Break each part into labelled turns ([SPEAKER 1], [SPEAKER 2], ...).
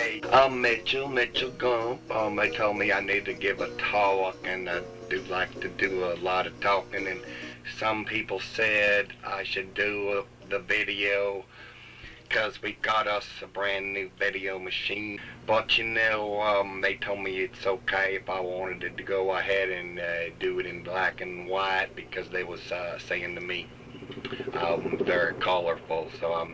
[SPEAKER 1] Hey, I'm Mitchell Gump. They told me I need to give a talk, and I do like to do a lot of talking, and some people said I should do the video because we got us a brand new video machine. But they told me it's okay if I wanted to go ahead and do it in black and white, because they was saying to me very colorful, so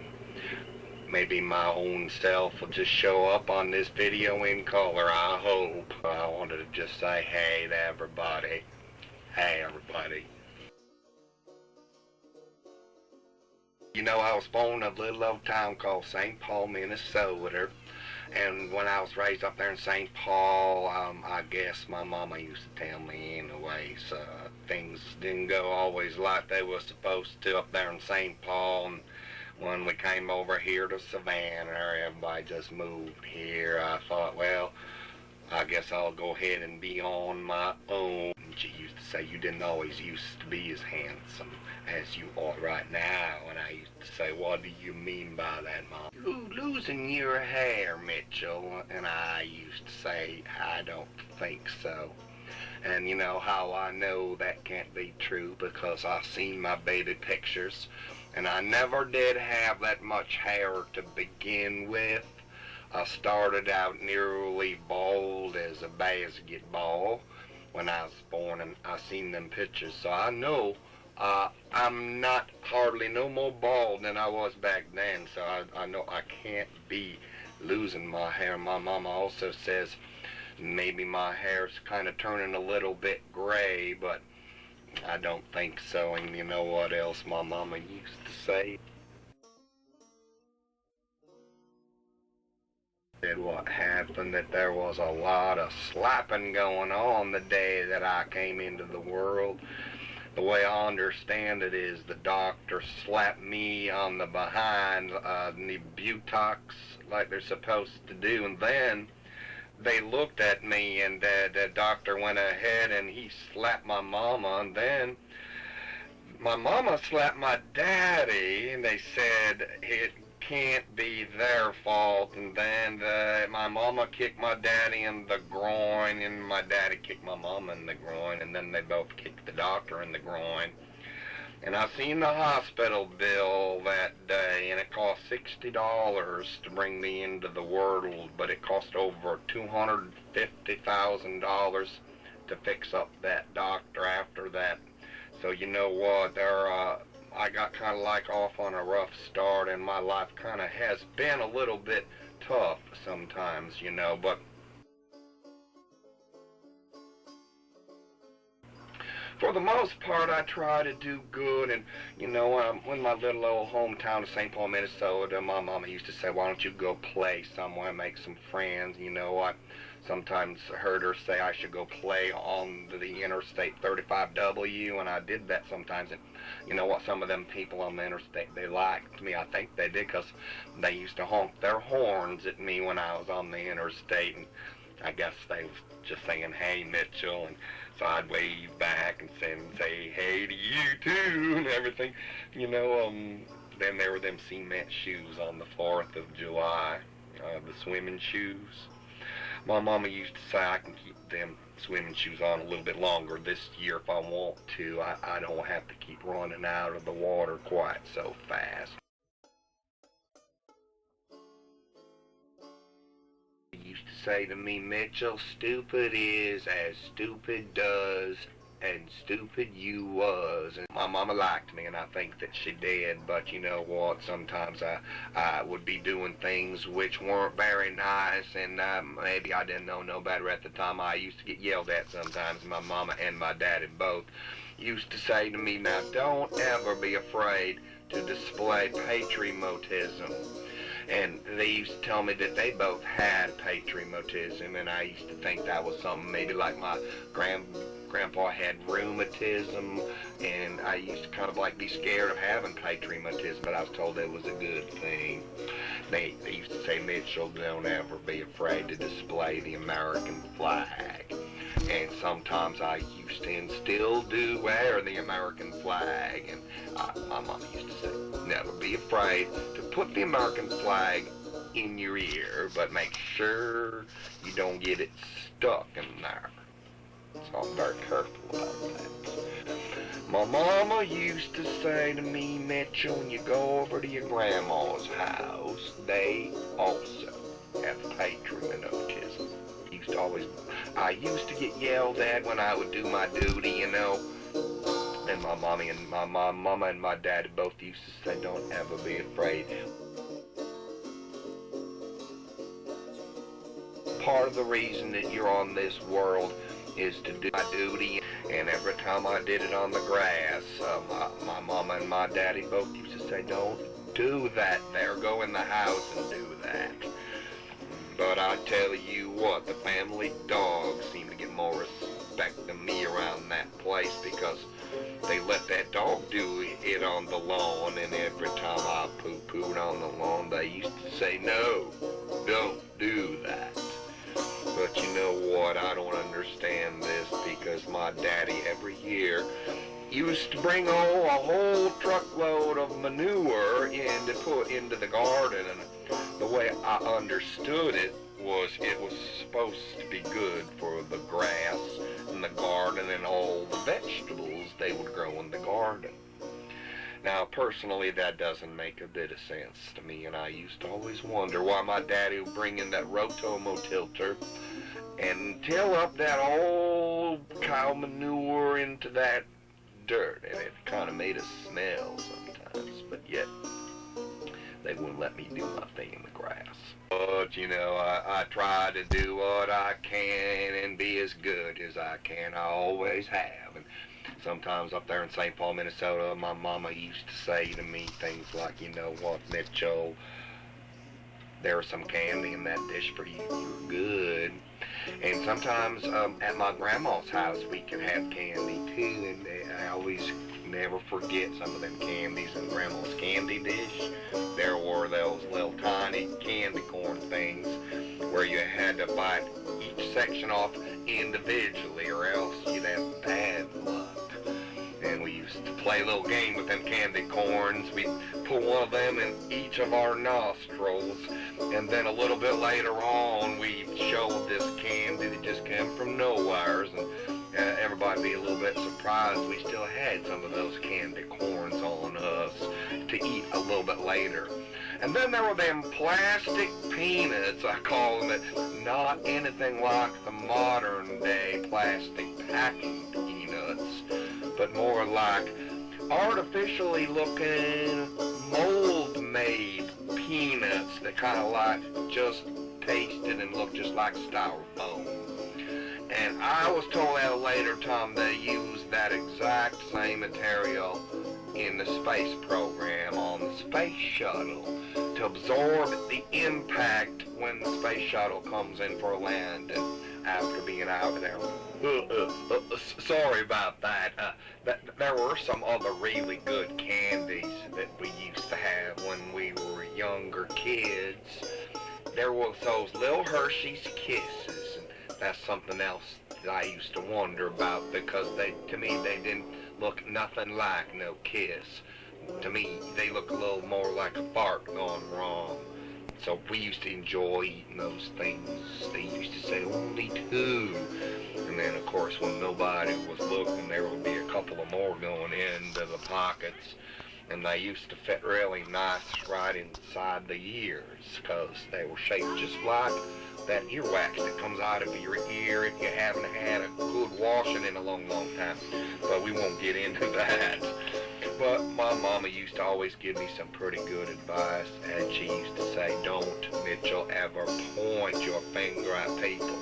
[SPEAKER 1] maybe my own self will just show up on this video in color, I hope. I wanted to just say hey to everybody. Hey everybody. I was born in a little old town called St. Paul, Minnesota. And when I was raised up there in St. Paul, I guess my mama used to tell me anyways, things didn't go always like they were supposed to up there in St. Paul. And when we came over here to Savannah, everybody just moved here. I thought, well, I guess I'll go ahead and be on my own. She used to say, you didn't always used to be as handsome as you are right now. And I used to say, what do you mean by that, Mom? You're losing your hair, Mitchell. And I used to say, I don't think so. And you know how I know that can't be true? Because I've seen my baby pictures, and I never did have that much hair to begin with. I started out nearly bald as a basketball when I was born, and I seen them pictures, so I know I'm not hardly no more bald than I was back then, so I know I can't be losing my hair. My mama also says maybe my hair's kind of turning a little bit gray, but I don't think so. And you know what else my mama used to say? Said what happened, that there was a lot of slapping going on the day that I came into the world. The way I understand it is the doctor slapped me on the behind, the buttocks, like they're supposed to do, and then they looked at me, and the doctor went ahead and he slapped my mama, and then my mama slapped my daddy, and they said it can't be their fault. And then my mama kicked my daddy in the groin, and my daddy kicked my mama in the groin, and then they both kicked the doctor in the groin. And I seen the hospital bill that day, and it cost $60 to bring me into the world, but it cost over $250,000 to fix up that doctor after that. So you know what, I got kind of like off on a rough start, and my life kind of has been a little bit tough sometimes, but for the most part, I try to do good. And when my little old hometown of St. Paul, Minnesota, my mama used to say, why don't you go play somewhere, make some friends? I sometimes heard her say I should go play on the Interstate 35W, and I did that sometimes. And you know what, some of them people on the interstate, they liked me. I think they did, because they used to honk their horns at me when I was on the interstate, and I guess they was just saying, hey, Mitchell, and so I'd wave back and say hey to you too, and everything. Then there were them cement shoes on the 4th of July, the swimming shoes. My mama used to say I can keep them swimming shoes on a little bit longer this year if I want to. I don't have to keep running out of the water quite so fast. Used to say to me, Mitchell, stupid is as stupid does, and stupid you was. And my mama liked me, and I think that she did, but you know what, sometimes I would be doing things which weren't very nice, and maybe I didn't know no better at the time. I used to get yelled at sometimes. My mama and my daddy both used to say to me, now don't ever be afraid to display patriotism. And they used to tell me that they both had patriotism, and I used to think that was something maybe like my grandpa had rheumatism, and I used to kind of like be scared of having patriotism, but I was told it was a good thing. They used to say, Mitchell, don't ever be afraid to display the American flag. And sometimes I used to and still do wear the American flag. And my mama used to say, never be afraid to put the American flag in your ear, but make sure you don't get it stuck in there. So I'm very careful about that. My mama used to say to me, Mitchell, when you go over to your grandma's house, they also have patron and autism. I used to get yelled at when I would do my duty, you know. And my mama and my daddy both used to say, don't ever be afraid. Part of the reason that you're on this world is to do my duty, and every time I did it on the grass, my mama and my daddy both used to say, don't do that there, go in the house and do that. But I tell you what, the family dogs seem to get more respect than me around that place, because they let that dog do it on the lawn, and every time I poo-pooed on the lawn, they used to say, no, don't do that. But you know what, I don't understand this, because my daddy every year used to bring a whole truckload of manure in to put into the garden, and the way I understood it was supposed to be good for the grass and the garden and all the vegetables they would grow in the garden. Now, personally, that doesn't make a bit of sense to me, and I used to always wonder why my daddy would bring in that rotomotilter and till up that old cow manure into that dirt, and it kind of made a smell sometimes, but yet they wouldn't let me do my thing in the grass. But, you know, I try to do what I can and be as good as I can. I always have. And sometimes up there in St. Paul, Minnesota, my mama used to say to me things like, you know what, Mitchell, there's some candy in that dish for you. You're good. And sometimes at my grandma's house, we could have candy too, and I always never forget some of them candies in Grandma's candy dish. There were those little tiny candy corn things where you had to bite each section off individually, or else you'd have bad luck. And we used to play a little game with them candy corns. We'd put one of them in each of our nostrils, and then a little bit later on, we showed this candy that just came from nowheres, and everybody be a little bit surprised we still had some of those candy corns on us to eat a little bit later. And then there were them plastic peanuts, I call them, not anything like the modern day plastic packing peanuts, but more like artificially looking mold-made peanuts that kind of like just tasted and looked just like styrofoam. And I was told at a later time they used that exact same material in the space program on the space shuttle to absorb the impact when the space shuttle comes in for a land and after being out there. Sorry about that. There were some other really good candies that we used to have when we were younger kids. There was those little Hershey's Kisses, and that's something else that I used to wonder about, because to me they didn't look nothing like no kiss. To me, they look a little more like a fart gone wrong. So we used to enjoy eating those things. They used to say only two. And then, of course, when nobody was looking, there would be a couple of more going into the pockets. And they used to fit really nice right inside the ears, because they were shaped just like that earwax that comes out of your ear if you haven't had a good washing in a long, long time. But we won't get into that. But my mama used to always give me some pretty good advice, and she used to say, don't, Mitchell, ever point your finger at people.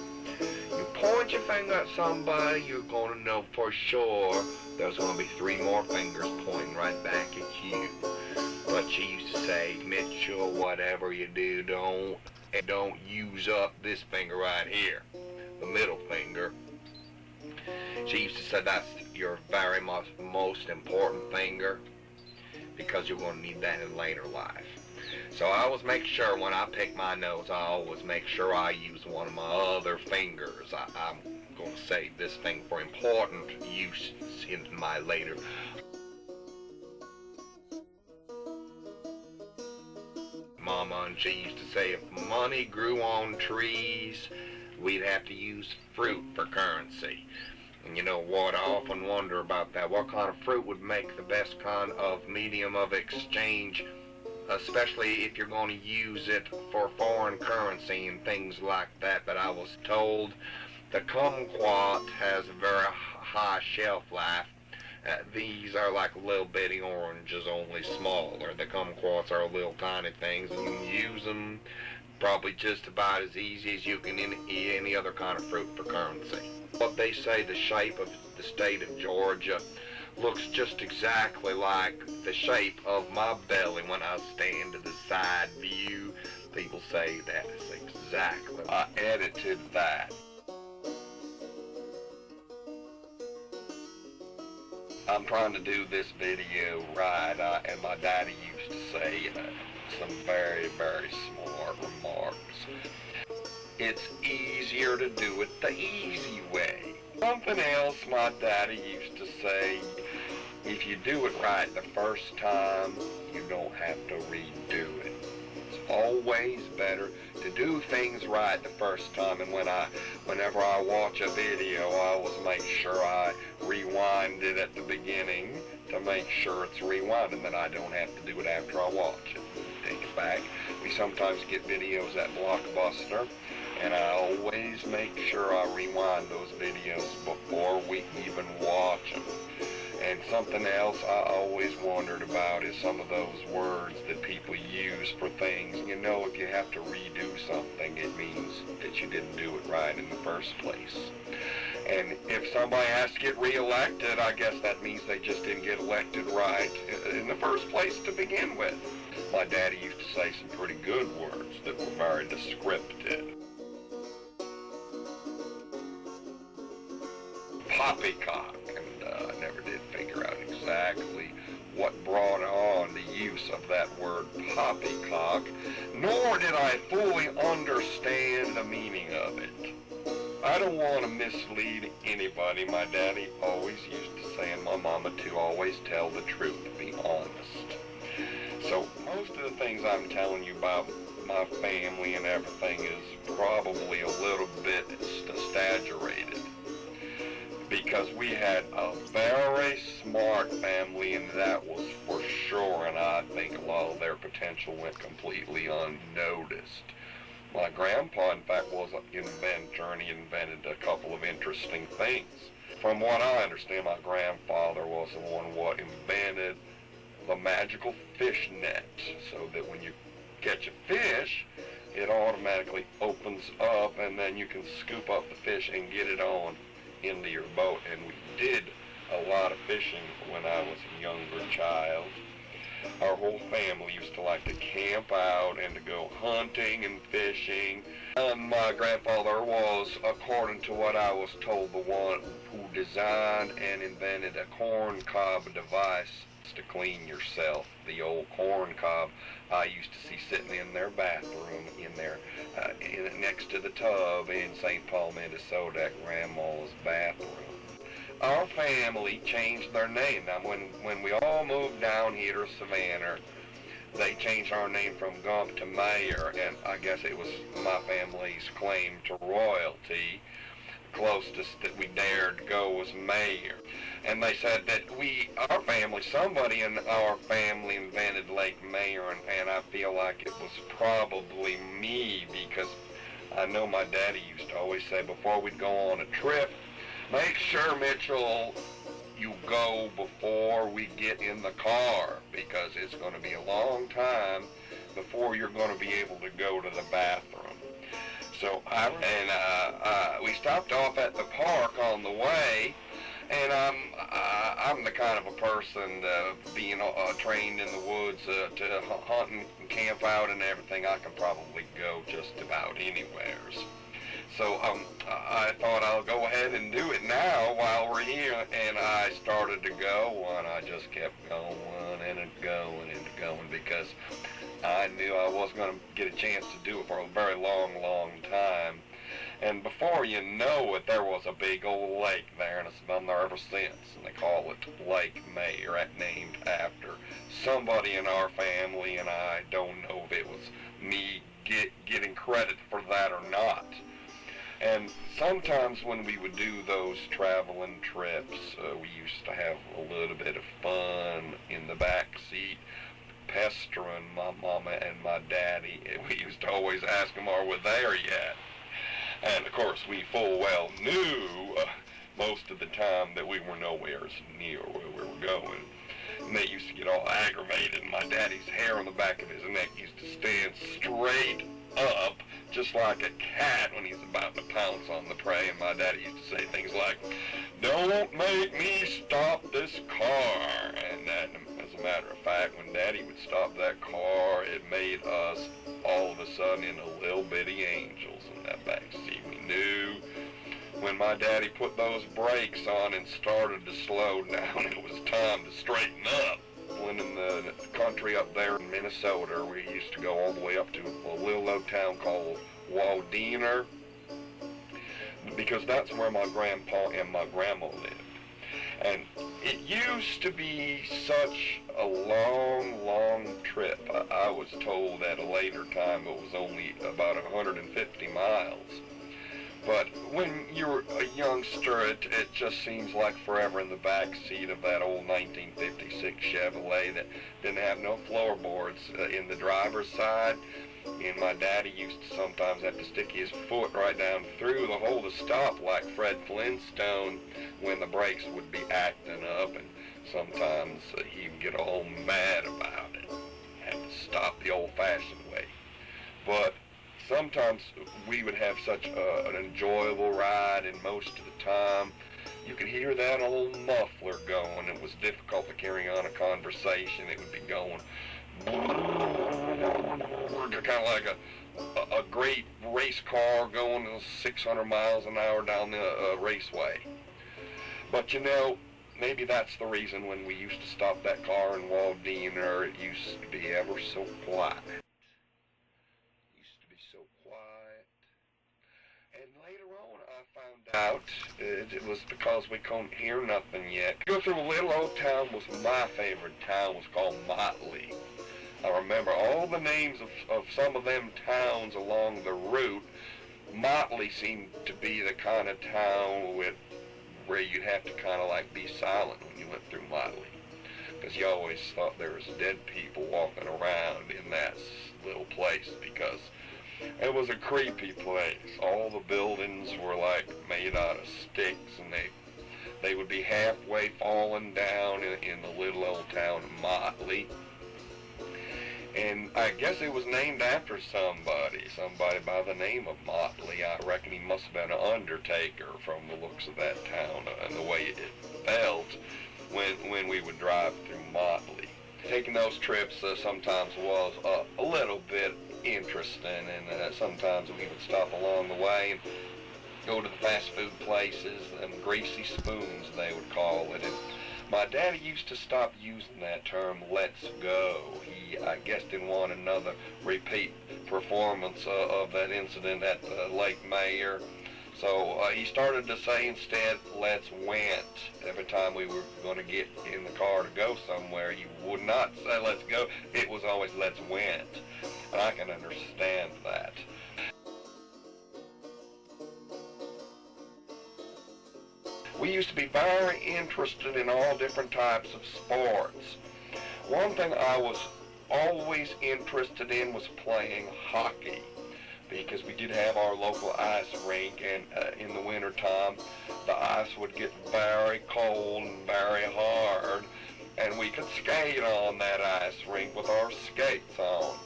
[SPEAKER 1] You point your finger at somebody, you're going to know for sure there's going to be 3 more fingers pointing right back at you. But she used to say, Mitchell, whatever you do, don't use up this finger right here, the middle finger. She used to say that's your very most important finger, because you're going to need that in later life. So I always make sure when I pick my nose, I always make sure I use one of my other fingers. I'm going to save this thing for important use in my later. Mom mama, and she used to say if money grew on trees, we'd have to use fruit for currency. And you know what, I often wonder about that. What kind of fruit would make the best kind of medium of exchange, especially if you're going to use it for foreign currency and things like that? But I was told the kumquat has a very high shelf life. These are like little bitty oranges, only smaller. The kumquats are little tiny things, and you can use them probably just about as easy as you can any other kind of fruit for currency. What they say, the shape of the state of Georgia looks just exactly like the shape of my belly when I stand to the side view. People say that is exactly. I edited that. I'm trying to do this video right, and my daddy used to say some very, very smart remarks. It's easier to do it the easy way. Something else my daddy used to say, if you do it right the first time, you don't have to redo it. It's always better to do things right the first time, and whenever I watch a video, I always make sure I rewind it at the beginning to make sure it's rewinded, that I don't have to do it after I watch it. Take it back. We sometimes get videos at Blockbuster, and I always make sure I rewind those videos before we even watch them. And something else I always wondered about is some of those words that people use for things. You know, if you have to redo something, it means that you didn't do it right in the first place. And if somebody has to get reelected, I guess that means they just didn't get elected right in the first place to begin with. My daddy used to say some pretty good words that were very descriptive. Poppycock, and I never did figure out exactly what brought on the use of that word poppycock, nor did I fully understand the meaning of it. I don't want to mislead anybody. My daddy always used to say, and my mama too, always tell the truth, be honest. So most of the things I'm telling you about my family and everything is probably a little bit exaggerated, because we had a very smart family, and that was for sure, and I think a lot of their potential went completely unnoticed. My grandpa, in fact, was an inventor, and he invented a couple of interesting things. From what I understand, my grandfather was the one what invented the magical fish net, so that when you catch a fish, it automatically opens up, and then you can scoop up the fish and get it on into your boat. And we did a lot of fishing when I was a younger child. Our whole family used to like to camp out and to go hunting and fishing. My grandfather was, according to what I was told, the one who designed and invented a corn cob device to clean yourself. The old corn cob I used to see sitting in their bathroom, next to the tub in St. Paul, Minnesota, at Grandma's bathroom. Our family changed their name. Now, when we all moved down here to Savannah, they changed our name from Gump to Mayor, and I guess it was my family's claim to royalty. Closest that we dared to go was Mayor. And they said that somebody in our family invented Lake Mayor, and I feel like it was probably me, because I know my daddy used to always say before we'd go on a trip, make sure, Mitchell, you go before we get in the car, because it's going to be a long time before you're going to be able to go to the bathroom. So we stopped off at the park on the way, and I'm the kind of a person, being trained in the woods to hunt and camp out and everything, I can probably go just about anywheres. So I thought I'll go ahead and do it now while we're here, and I started to go, and I just kept going and going and going, because I knew I wasn't going to get a chance to do it for a very long, long time. And before you know it, there was a big old lake there, and it's been there ever since, and they call it Lake Mayor, named after somebody in our family, and I don't know if it was
[SPEAKER 2] me getting credit for that or not. And sometimes when we would do those traveling trips, we used to have a little bit of fun in the back seat, pestering my mama and my daddy. We used to always ask them, are we there yet? And of course we full well knew most of the time that we were nowhere near where we were going. And they used to get all aggravated, and my daddy's hair on the back of his neck used to stand straight up, just like a cat when he's about to pounce on the prey. And my daddy used to say things like, "Don't make me stop this car." And as a matter of fact, when Daddy would stop that car, it made us all of a sudden into little bitty angels in that back seat. We knew when my daddy put those brakes on and started to slow down, it was time to straighten up. When in the country up there in Minnesota, we used to go all the way up to a little old town called Waldiner, because that's where my grandpa and my grandma lived. And it used to be such a long, long trip. I was told at a later time it was only about 150 miles. But when you're a youngster, it just seems like forever in the back seat of that old 1956 Chevrolet that didn't have no floorboards in the driver's side. And my daddy used to sometimes have to stick his foot right down through the hole to stop, like Fred Flintstone, when the brakes would be acting up. And sometimes he'd get all mad about it. Had to stop the old-fashioned way. But sometimes we would have such an enjoyable ride, and most of the time you could hear that old muffler going. It was difficult to carry on a conversation. It would be going kind of like a great race car going 600 miles an hour down the raceway. But you know, maybe that's the reason when we used to stop that car in Waldiner, it used to be ever so quiet. And later on, I found out it was because we couldn't hear nothing yet. Go through a little old town was my favorite town, was called Motley. I remember all the names of some of them towns along the route. Motley seemed to be the kind of town where you'd have to kind of like be silent when you went through Motley, because you always thought there was dead people walking around in that little place, because it was a creepy place. All the buildings were like made out of sticks, and they would be halfway falling down in the little old town of Motley. And I guess it was named after somebody by the name of Motley. I reckon he must have been an undertaker from the looks of that town and the way it felt when we would drive through Motley. Taking those trips sometimes was a little bit interesting, and sometimes we would stop along the way and go to the fast food places, and greasy spoons they would call it. And my daddy used to stop using that term, "let's go." He, I guess, didn't want another repeat performance of that incident at Lake Mayer. So he started to say instead, "let's went." Every time we were going to get in the car to go somewhere, he would not say, "let's go." It was always, "let's went." And I can understand that. We used to be very interested in all different types of sports. One thing I was always interested in was playing hockey, because we did have our local ice rink, and in the wintertime the ice would get very cold and very hard, and we could skate on that ice rink with our skates on.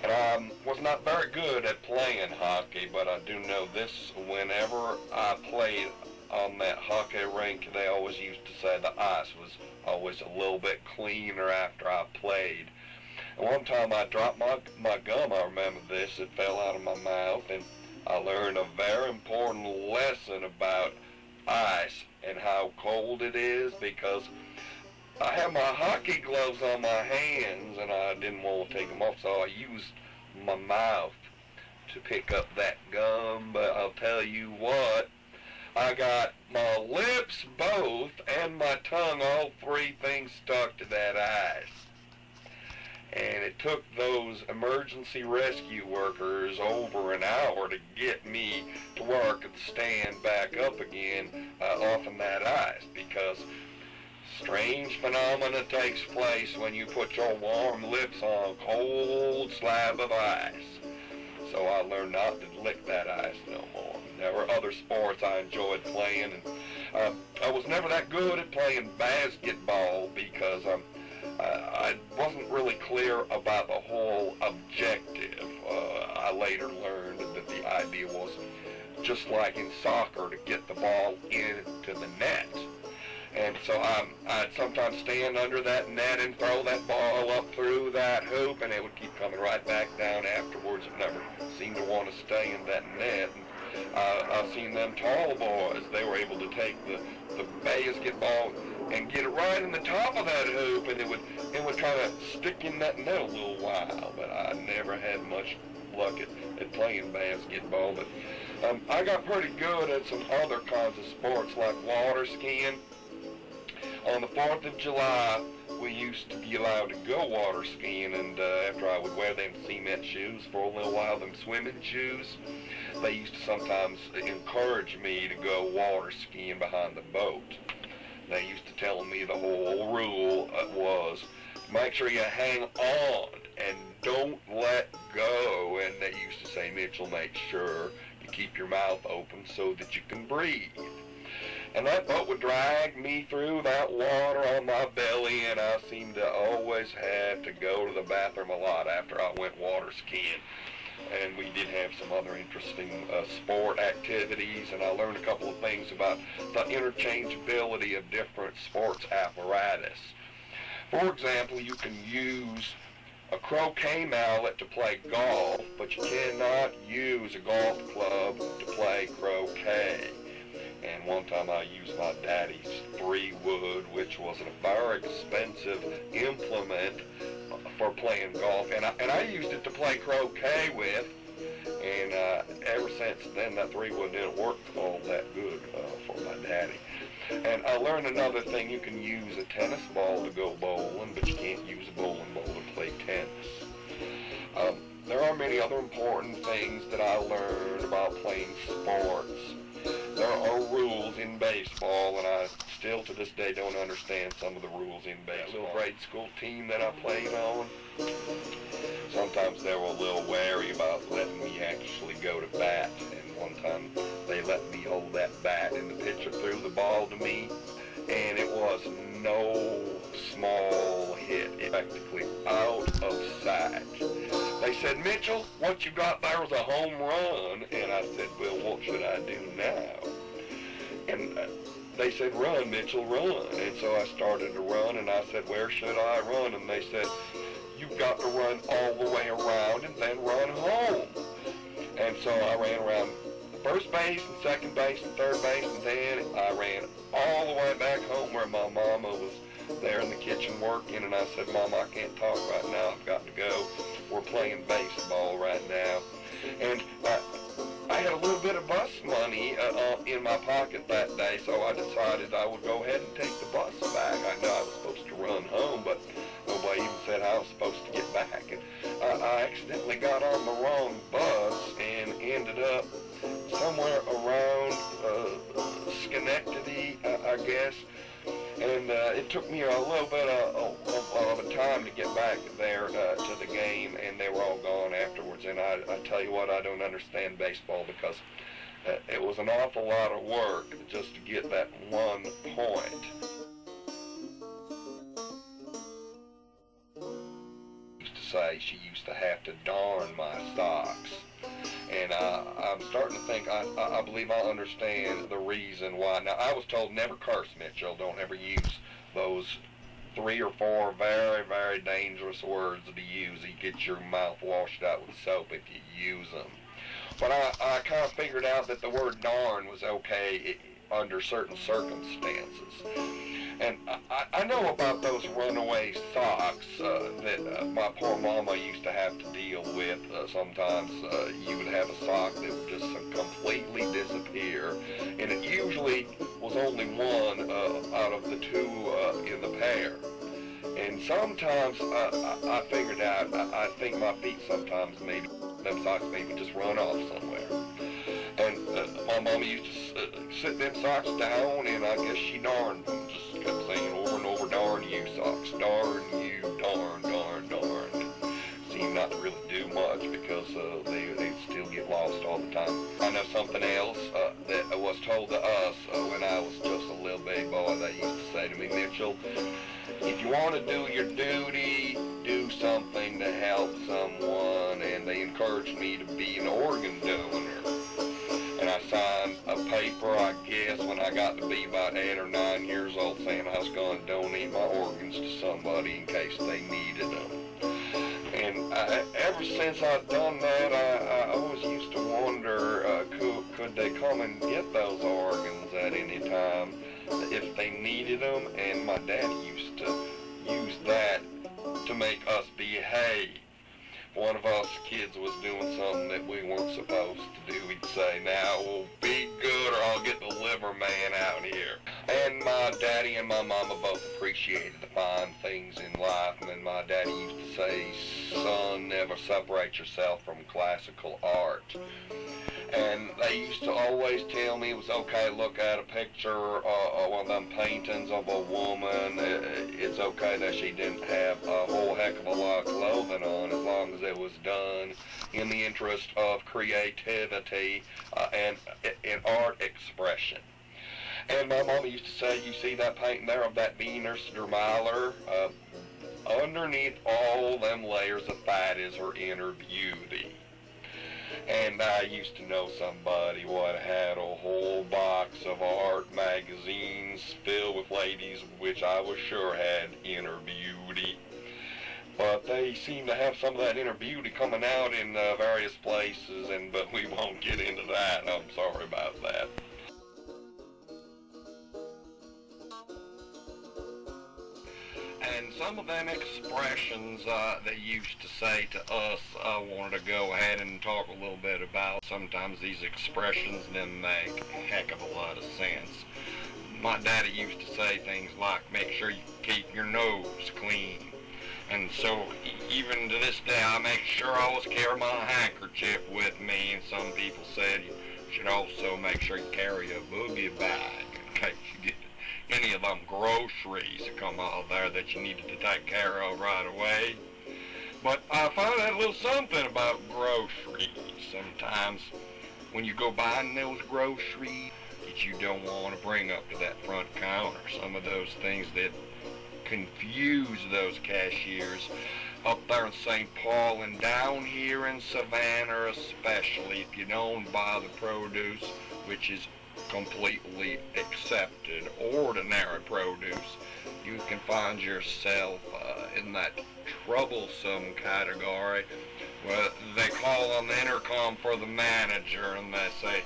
[SPEAKER 2] And I was not very good at playing hockey, but I do know this: whenever I played on that hockey rink, they always used to say the ice was always a little bit cleaner after I played. And one time I dropped my gum, I remember this, it fell out of my mouth, and I learned a very important lesson about ice and how cold it is, because I had my hockey gloves on my hands and I didn't want to take them off, so I used my mouth to pick up that gum. But I'll tell you what, I got my lips both and my tongue, all three things stuck to that ice. And it took those emergency rescue workers over an hour to get me to where I could stand back up again off of that ice, because strange phenomena takes place when you put your warm lips on a cold slab of ice. So I learned not to lick that ice no more. There were other sports I enjoyed playing, and I was never that good at playing basketball because I wasn't really clear about the whole objective. I later learned that the idea was just like in soccer, to get the ball into the net. And so I'd sometimes stand under that net and throw that ball up through that hoop, and it would keep coming right back down afterwards. It never seemed to want to stay in that net. And I've seen them tall boys, they were able to take the basketball and get it right in the top of that hoop, and it would kind of stick in that net a little while. But I never had much luck at playing basketball. But I got pretty good at some other kinds of sports like water skiing. On the 4th of July, we used to be allowed to go water skiing, and after I would wear them cement shoes for a little while, them swimming shoes, they used to sometimes encourage me to go water skiing behind the boat. They used to tell me the whole rule was, make sure you hang on and don't let go, and they used to say, Mitchell, make sure you keep your mouth open so that you can breathe. And that boat would drag me through that water on my belly, and I seemed to always have to go to the bathroom a lot after I went water skiing. And we did have some other interesting sport activities, and I learned a couple of things about the interchangeability of different sports apparatus. For example, you can use a croquet mallet to play golf, but you cannot use a golf club to play croquet. And one time I used my daddy's 3-wood, which was a very expensive implement for playing golf, and I used it to play croquet with, and ever since then that 3-wood didn't work all that good for my daddy. And I learned another thing, you can use a tennis ball to go bowling, but you can't use a bowling ball to play tennis. There are many other important things that I learned about playing sports. There are rules in baseball, and I still to this day don't understand some of the rules in baseball. That little grade school team that I played on, sometimes they were a little wary about letting me actually go to bat. And one time they let me hold that bat, and the pitcher threw the ball to me, and it was no small hit. It practically out of sight. They said, Mitchell, what you got there was a home run. And I said, well, what should I do now? And they said, run, Mitchell, run. And so I started to run, and I said, where should I run? And they said, you've got to run all the way around and then run home. And so I ran around first base and second base and third base, and then I ran all the way back home where my mama was there in the kitchen working, and I said, Mama, I can't talk right now, I've got to go. We're playing baseball right now. And I had a little bit of bus money in my pocket that day, so I decided I would go ahead and take the bus back. I know I was supposed to run home, but nobody even said how I was supposed to get back. And I accidentally got on the wrong bus and ended up somewhere around Schenectady, I guess. And it took me a little bit of a time to get back there to the game, and they were all gone afterwards. And I tell you what, I don't understand baseball because it was an awful lot of work just to get that 1 point. Used to say she used to have to darn my socks. And I'm starting to think I believe I understand the reason why. Now, I was told never curse, Mitchell. Don't ever use those 3 or 4 very, very dangerous words to use. You get your mouth washed out with soap if you use them. But I kind of figured out that the word darn was okay under certain circumstances. And I know about those runaway socks that my poor mama used to have to deal with. Sometimes you would have a sock that would just completely disappear, and it usually was only one out of the 2 in the pair. And sometimes I figured out, I think my feet sometimes maybe, them socks maybe just run off somewhere. And my mama used to sit them socks down, and I guess she darned them. Just kept saying over and over, darn you socks, darn you, darn, darn, darn. Seemed not to really do much because they'd still get lost all the time. I know something else that was told to us when I was just a little baby boy. They used to say to me, Mitchell, if you want to do your duty, do something to help someone. And they encouraged me to be an organ donor. And I signed a paper, I guess, when I got to be about 8 or 9 years old, saying I was going to donate my organs to somebody in case they needed them. And ever since I've done that, I always used to wonder, could they come and get those organs at any time if they needed them? And my daddy used to use that to make us behave. One of us kids was doing something that we weren't supposed to do, he'd say, now, well, be good or I'll get the liver man out here. And my daddy and my mama both appreciated the fine things in life. And my daddy used to say, son, never separate yourself from classical art. And they used to always tell me it was okay to look at a picture or one of them paintings of a woman. It's okay that she didn't have a whole heck of a lot of clothing on as long as it was done in the interest of creativity and art expression. And my mama used to say, you see that painting there of that Venus der Miller? Underneath all them layers of fat is her inner beauty. And I used to know somebody what had a whole box of art magazines filled with ladies which I was sure had inner beauty. But they seem to have some of that inner beauty coming out in various places, but we won't get into that. I'm sorry about that. And some of them expressions they used to say to us, I wanted to go ahead and talk a little bit about. Sometimes these expressions didn't make a heck of a lot of sense. My daddy used to say things like, make sure you keep your nose clean. And so even to this day, I make sure I always carry my handkerchief with me. And some people said you should also make sure you carry a boogie bag in case you get any of them groceries that come out there that you needed to take care of right away. But I found out a little something about groceries. Sometimes when you go buying those groceries that you don't want to bring up to that front counter, some of those things that confuse those cashiers up there in St. Paul and down here in Savannah especially, if you don't buy the produce, which is completely accepted, ordinary produce, you can find yourself in that troublesome category where they call on the intercom for the manager and they say,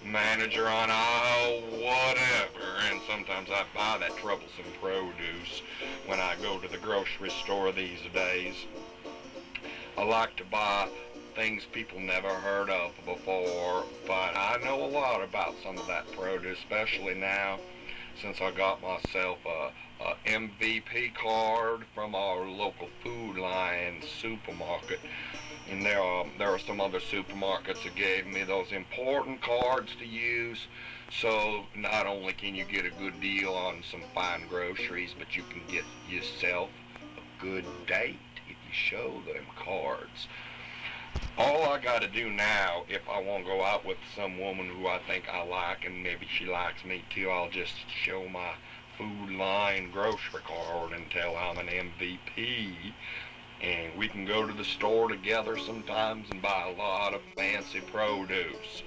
[SPEAKER 2] manager on aisle whatever, and sometimes I buy that troublesome produce when I go to the grocery store these days. I like to buy things people never heard of before, but I know a lot about some of that produce, especially now since I got myself a MVP card from our local Food Lion supermarket. And there are some other supermarkets that gave me those important cards to use, so not only can you get a good deal on some fine groceries, but you can get yourself a good date if you show them cards. All I got to do now, if I want to go out with some woman who I think I like, and maybe she likes me too, I'll just show my Food Line grocery card and tell I'm an MVP. And we can go to the store together sometimes and buy a lot of fancy produce.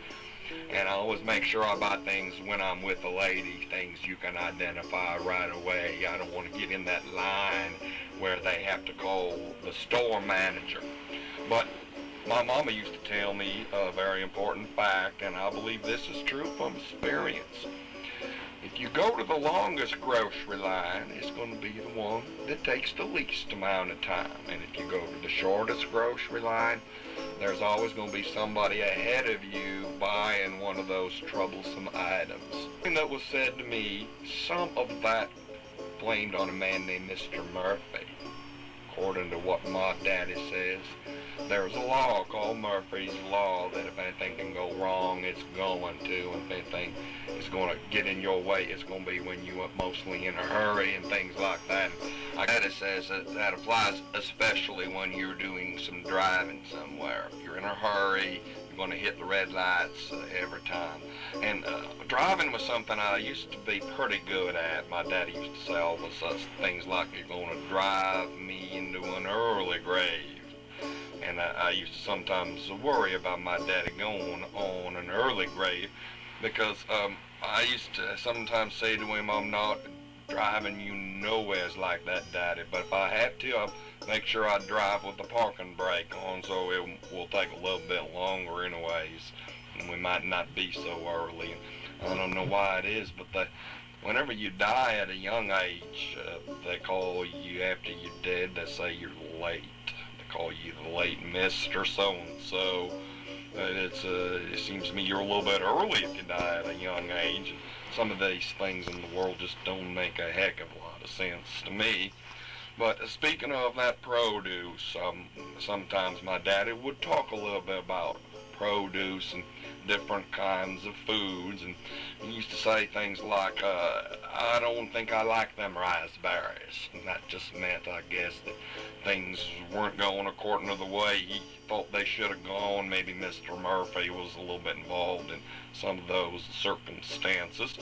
[SPEAKER 2] And I always make sure I buy things when I'm with a lady, things you can identify right away. I don't want to get in that line where they have to call the store manager. But my mama used to tell me a very important fact, and I believe this is true from experience. If you go to the longest grocery line, it's going to be the one that takes the least amount of time. And if you go to the shortest grocery line, there's always going to be somebody ahead of you buying one of those troublesome items. And that was said to me, some of that blamed on a man named Mr. Murphy. According to what my daddy says, there's a law called Murphy's Law that if anything can go wrong, it's going to. And if anything is going to get in your way, it's going to be when you're mostly in a hurry and things like that. My daddy says that applies especially when you're doing some driving somewhere. If you're in a hurry, you're going to hit the red lights every time. And driving was something I used to be pretty good at. My daddy used to say all the such things like, you're going to drive me into an early grave. And I used to sometimes worry about my daddy going on an early grave because I used to sometimes say to him, I'm not driving you nowheres like that, Daddy, but if I had to, I'll make sure I drive with the parking brake on so it will take a little bit longer anyways, and we might not be so early. I don't know why it is, but whenever you die at a young age, they call you after you're dead, they say you're late. They call you the late Mr. So-and-so. It seems to me you're a little bit early if you die at a young age. And some of these things in the world just don't make a heck of a lot of sense to me. But speaking of that produce, sometimes my daddy would talk a little bit about produce and different kinds of foods, and he used to say things like, I don't think I like them raspberries. And that just meant, I guess, that things weren't going according to the way he thought they should have gone. Maybe Mr. Murphy was a little bit involved in some of those circumstances.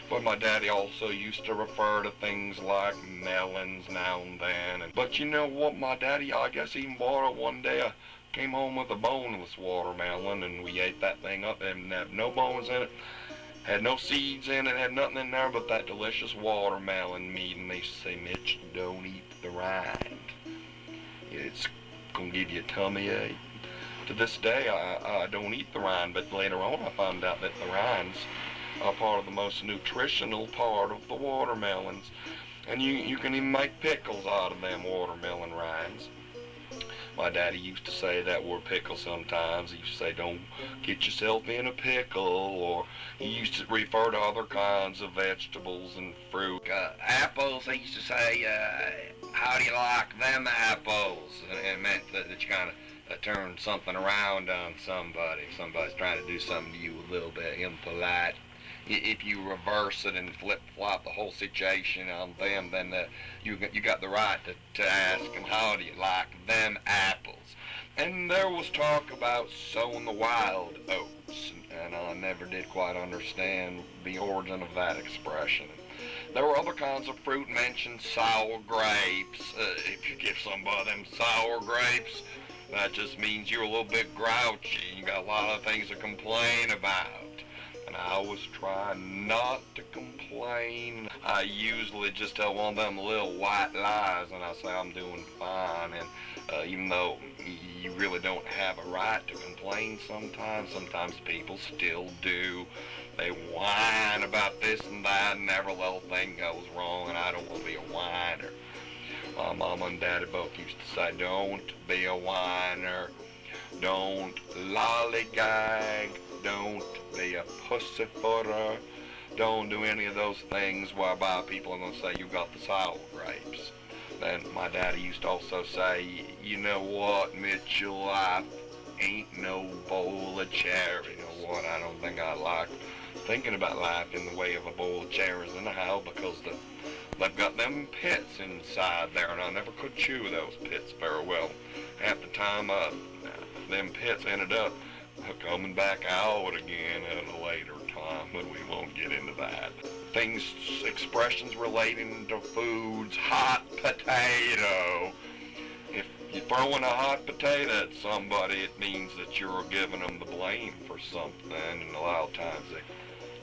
[SPEAKER 2] But my daddy also used to refer to things like melons now and then. But you know what, my daddy, I guess, even bought it one day. I came home with a boneless watermelon, and we ate that thing up. It didn't have no bones in it, had no seeds in it, had nothing in there but that delicious watermelon meat. And they say, Mitch, don't eat the rind. It's going to give you a tummy ache. To this day, I don't eat the rind, but later on I found out that the rinds are part of the most nutritional part of the watermelons. And you can even make pickles out of them watermelon rinds. My daddy used to say that word pickle sometimes. He used to say, don't get yourself in a pickle, or he used to refer to other kinds of vegetables and fruit. Apples, he used to say, how do you like them apples? And it meant that you kind of turned something around on somebody. If somebody's trying to do something to you a little bit impolite, if you reverse it and flip-flop the whole situation on them, then you got the right to ask them, how do you like them apples? And there was talk about sowing the wild oats, and I never did quite understand the origin of that expression. There were other kinds of fruit mentioned, sour grapes. If you give somebody them sour grapes, that just means you're a little bit grouchy. You got a lot of things to complain about. And I always try not to complain. I usually just tell one of them little white lies, and I say I'm doing fine. And even though you really don't have a right to complain sometimes people still do. They whine about this and that, and every little thing goes wrong, and I don't want to be a whiner. My mom and daddy both used to say, don't be a whiner, don't lollygag, don't be a pussyfooter, don't do any of those things whereby people are going to say you got the sour grapes. Then my daddy used to also say, you know what, Mitchell, life ain't no bowl of cherry. You know what, I don't think I like thinking about life in the way of a bowl of cherries anyhow, because they've got them pits inside there, and I never could chew those pits very well. Half the time, them pits ended up coming back out again at a later time, but we won't get into that. Expressions relating to foods, hot potato. If you're throwing a hot potato at somebody, it means that you're giving them the blame for something, and a lot of times they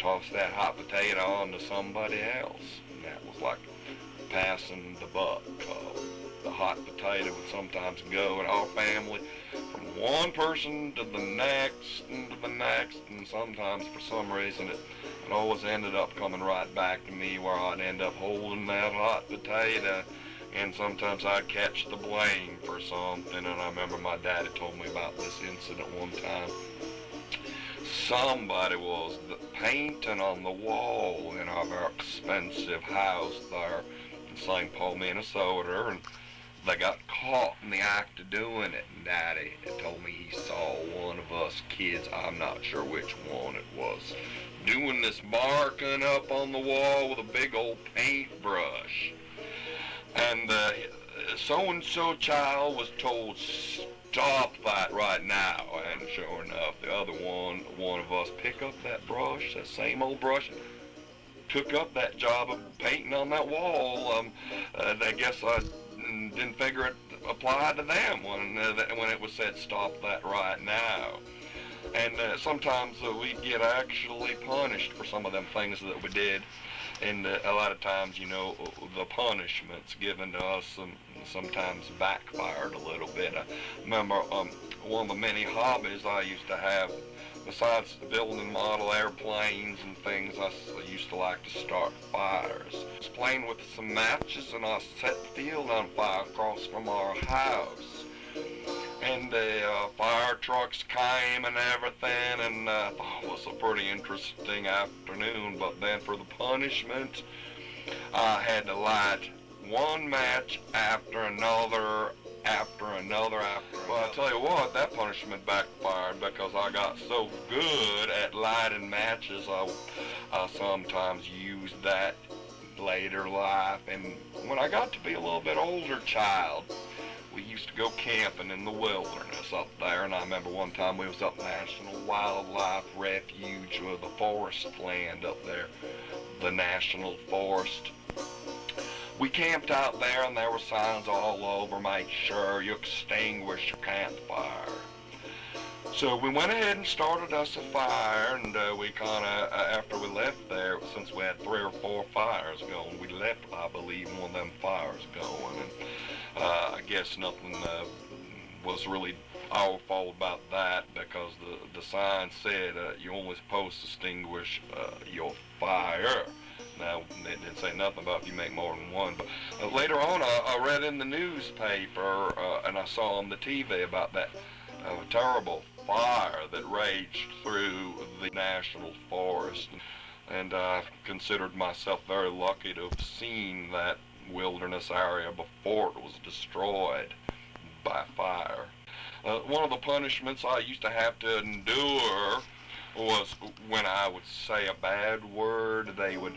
[SPEAKER 2] toss that hot potato on to somebody else, and that was like passing the buck. The hot potato would sometimes go in our family from one person to the next and to the next, and sometimes for some reason it always ended up coming right back to me, where I'd end up holding that hot potato, and sometimes I'd catch the blame for something. And I remember my daddy told me about this incident one time. Somebody was painting on the wall in our very expensive house there. in St. Paul, Minnesota, and they got caught in the act of doing it. And Daddy told me he saw one of us kids, I'm not sure which one it was, doing this marking up on the wall with a big old paintbrush. And so-and-so child was told, stop that right now. And sure enough, the other one of us picked up that brush, that same old brush, took up that job of painting on that wall. I guess I didn't figure it applied to them when it was said, stop that right now. And sometimes we'd get actually punished for some of them things that we did. And a lot of times, you know, the punishments given to us sometimes backfired a little bit. I remember one of the many hobbies I used to have, besides building model airplanes and things, I used to like to start fires. I was playing with some matches and I set the field on fire across from our house. And the fire trucks came and everything, and I thought it was a pretty interesting afternoon. But then for the punishment, I had to light one match after another. Well, I tell you what, that punishment backfired because I got so good at lighting matches, I sometimes used that later life. And when I got to be a little bit older child, we used to go camping in the wilderness up there, and I remember one time we was up National Wildlife Refuge with the forest land up there, the National Forest. We camped out there, and there were signs all over, make sure you extinguish your campfire. So we went ahead and started us a fire, and we kind of, after we left there, since we had 3 or 4 fires going, we left, I believe, one of them fires going, and I guess nothing was really our fault about that, because the sign said you're only supposed to extinguish your fire. Now, it didn't say nothing about if you make more than one, but later on I read in the newspaper and I saw on the TV about that terrible fire that raged through the National Forest, and I considered myself very lucky to have seen that wilderness area before it was destroyed by fire. One of the punishments I used to have to endure was when I would say a bad word, they would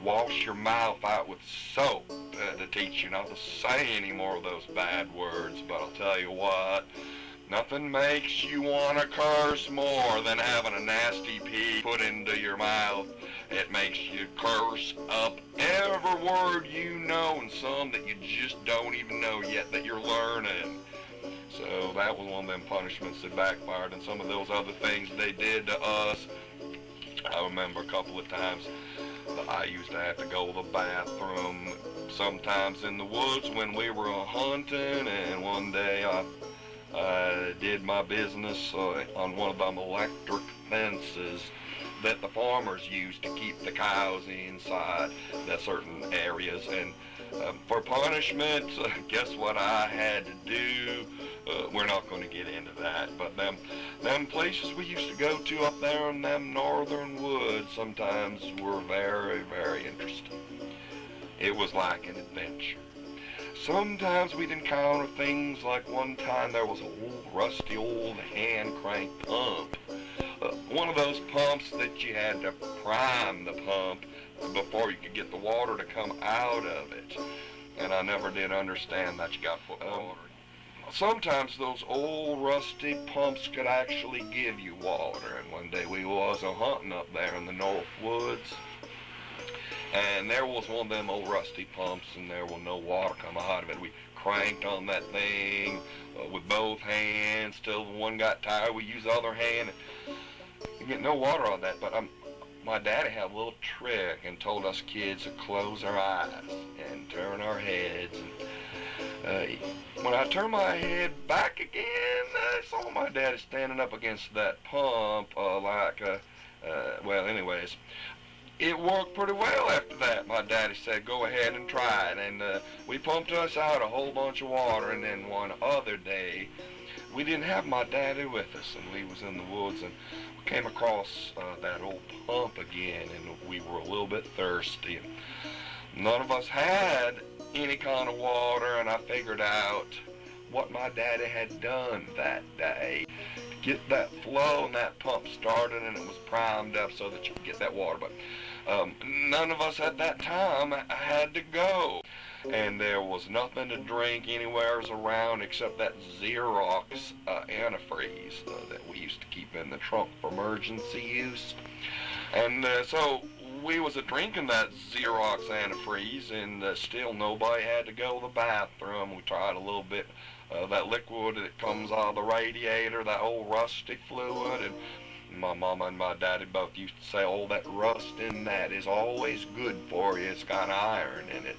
[SPEAKER 2] wash your mouth out with soap to teach you not to say any more of those bad words. But I'll tell you what, nothing makes you want to curse more than having a nasty pea put into your mouth. It makes you curse up every word you know and some that you just don't even know yet that you're learning. So that was one of them punishments that backfired, and some of those other things they did to us. I remember a couple of times I used to have to go to the bathroom sometimes in the woods when we were hunting, and one day I did my business on one of them electric fences that the farmers used to keep the cows inside the certain areas. And for punishment, guess what I had to do? We're not going to get into that, but them places we used to go to up there in them northern woods sometimes were very, very interesting. It was like an adventure. Sometimes we'd encounter things like one time there was an old rusty old hand crank pump. One of those pumps that you had to prime the pump before you could get the water to come out of it. And I never did understand that. You got to put water. Sometimes those old rusty pumps could actually give you water. And one day we was hunting up there in the North Woods, and there was one of them old rusty pumps, and there was no water coming out of it. We cranked on that thing with both hands till one got tired. We used the other hand. You get no water on that, but my daddy had a little trick and told us kids to close our eyes and turn our heads. And when I turned my head back again, I saw my daddy standing up against that pump well, anyways, it worked pretty well after that. My daddy said, go ahead and try it. And we pumped us out a whole bunch of water. And then one other day, we didn't have my daddy with us, and we was in the woods, and we came across that old pump again, and we were a little bit thirsty. None of us had any kind of water, and I figured out what my daddy had done that day to get that flow and that pump started, and it was primed up so that you could get that water. But none of us at that time had to go, and there was nothing to drink anywhere around except that Xerox antifreeze that we used to keep in the trunk for emergency use. And so we was drinking that Xerox antifreeze, and still nobody had to go to the bathroom. We tried a little bit of that liquid that comes out of the radiator, that old rusty fluid, and my mama and my daddy both used to say, oh, that rust in that is always good for you. It's got iron in it.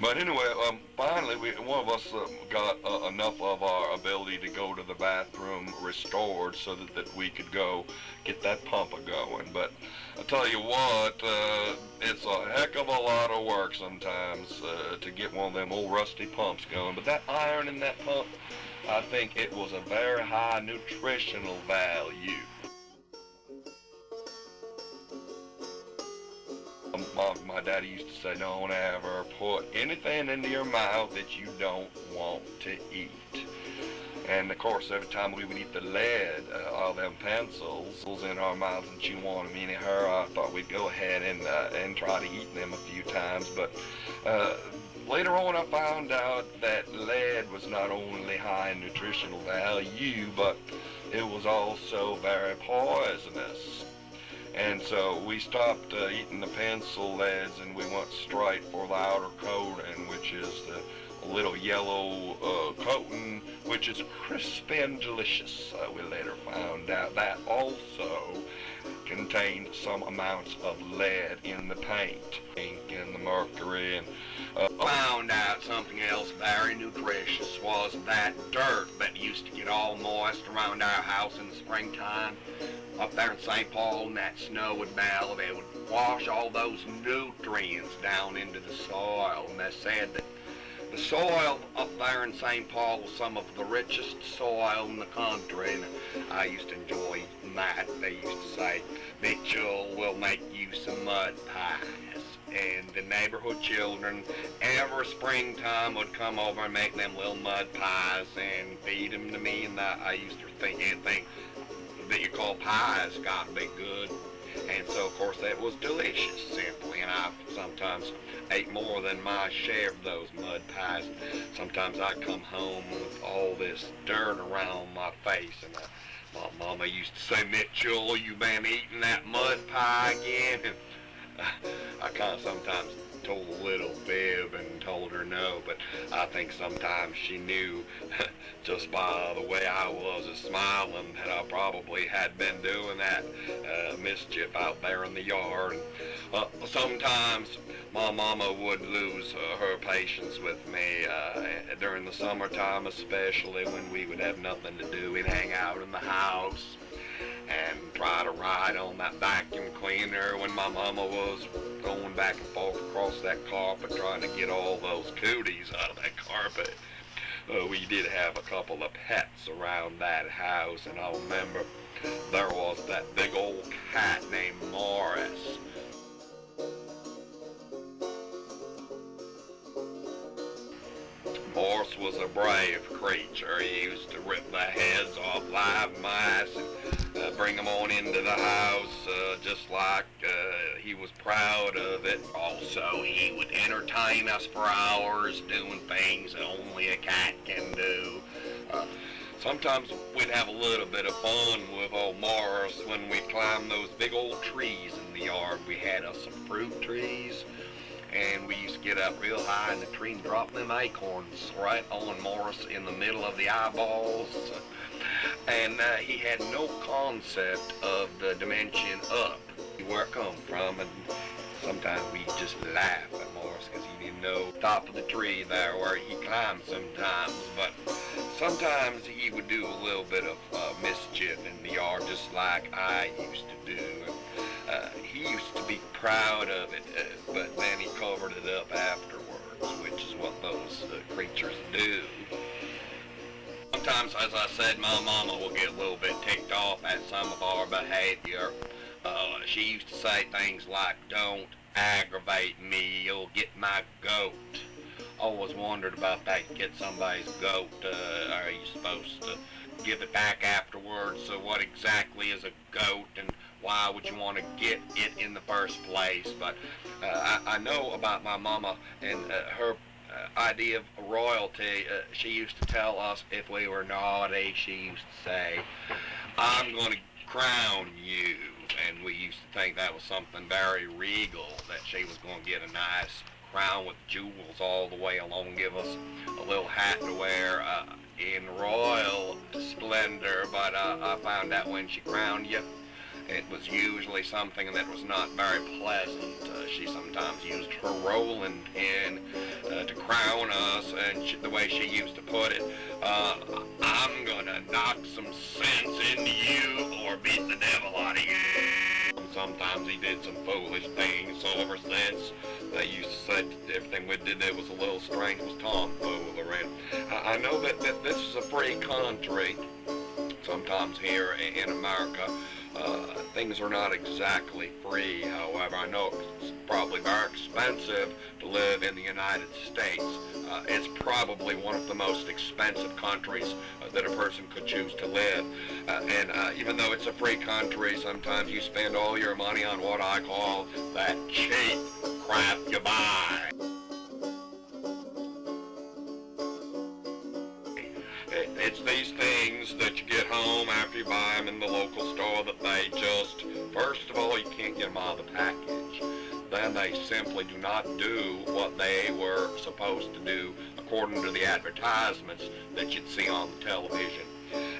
[SPEAKER 2] But anyway, finally, one of us got enough of our ability to go to the bathroom restored so that we could go get that pump going. But I tell you what, it's a heck of a lot of work sometimes to get one of them old rusty pumps going. But that iron in that pump, I think it was a very high nutritional value. My daddy used to say, don't ever put anything into your mouth that you don't want to eat. And of course, every time we would eat the lead of them pencils in our mouths and chew on them anyhow, I thought we'd go ahead and try to eat them a few times. But later on, I found out that lead was not only high in nutritional value, but it was also very poisonous. And so we stopped eating the pencil leads, and we went straight for the outer coating, which is the little yellow coating, which is crispy and delicious. We later found out that also contained some amounts of lead in the paint, ink, and the mercury. And
[SPEAKER 1] found out something else very nutritious was that dirt that used to get all moist around our house in the springtime. Up there in St. Paul, and that snow would melt, it would wash all those nutrients down into the soil. And they said that the soil up there in St. Paul was some of the richest soil in the country. And I used to enjoy that. They used to say, Mitchell will make you some mud pies. And the neighborhood children every springtime would come over and make them little mud pies and feed them to me. And I used to think anything that you call pies got to be good. And so, of course, that was delicious, simply. And I sometimes ate more than my share of those mud pies. Sometimes I'd come home with all this dirt around my face. And my mama used to say, Mitchell, you been eating that mud pie again? And I kind of sometimes told a little fib and told her no, but I think sometimes she knew just by the way I was smiling that I probably had been doing that mischief out there in the yard. Sometimes my mama would lose her patience with me during the summertime, especially when we would have nothing to do. We'd hang out in the house and try to ride on that vacuum cleaner when my mama was going back and forth across that carpet trying to get all those cooties out of that carpet. We did have a couple of pets around that house, and I remember there was that big old cat named Morris. Morris was a brave creature. He used to rip the heads off live mice and bring them on into the house just like he was proud of it. Also, he would entertain us for hours doing things that only a cat can do. Sometimes we'd have a little bit of fun with old Morris when we'd climb those big old trees in the yard. We had some fruit trees, and we used to get up real high in the tree and drop them acorns right on Morris in the middle of the eyeballs. And he had no concept of the dimension up, where it come from, and sometimes we just laugh at Morris because he didn't know the top of the tree there where he climbed sometimes. But sometimes he would do a little bit of mischief in the yard just like I used to do. He used to be proud of it, but then he covered it up afterwards, which is what those creatures do. Sometimes, as I said, my mama will get a little bit ticked off at some of our behavior. She used to say things like, don't aggravating me, you'll get my goat. Always wondered about that. You get somebody's goat, are you supposed to give it back afterwards? So what exactly is a goat, and why would you want to get it in the first place? But I know about my mama and her idea of royalty. She used to tell us if we were naughty, she used to say, I'm going to crown you. And we used to think that was something very regal, that she was going to get a nice crown with jewels all the way along, give us a little hat to wear in royal splendor. But I found out when she crowned you, it was usually something that was not very pleasant. She sometimes used her rolling pin to crown us, and the way she used to put it, I'm gonna knock some sense into you or beat the devil out of you. Sometimes he did some foolish things, so ever since they used to say everything we did that was a little strange was tomfoolery. I know that this is a free country. Sometimes here in America, things are not exactly free. However, I know it's probably very expensive to live in the United States. It's probably one of the most expensive countries that a person could choose to live. And even though it's a free country, sometimes you spend all your money on what I call that cheap crap you buy. It's these things that you get home after you buy them in the local store that they just, first of all, you can't get them out of the package. Then they simply do not do what they were supposed to do according to the advertisements that you'd see on the television.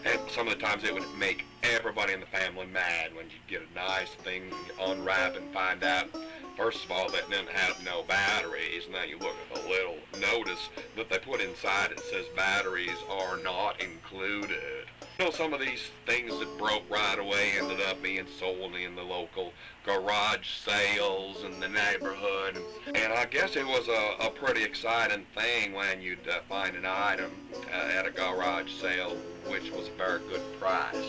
[SPEAKER 1] And some of the times it would make everybody in the family mad when you'd get a nice thing, unwrap and find out, first of all, that didn't have no batteries. Now you look at the little notice that they put inside, it says batteries are not included. You know, some of these things that broke right away ended up being sold in the local garage sales in the neighborhood. And I guess it was a pretty exciting thing when you'd find an item at a garage sale which was a very good price.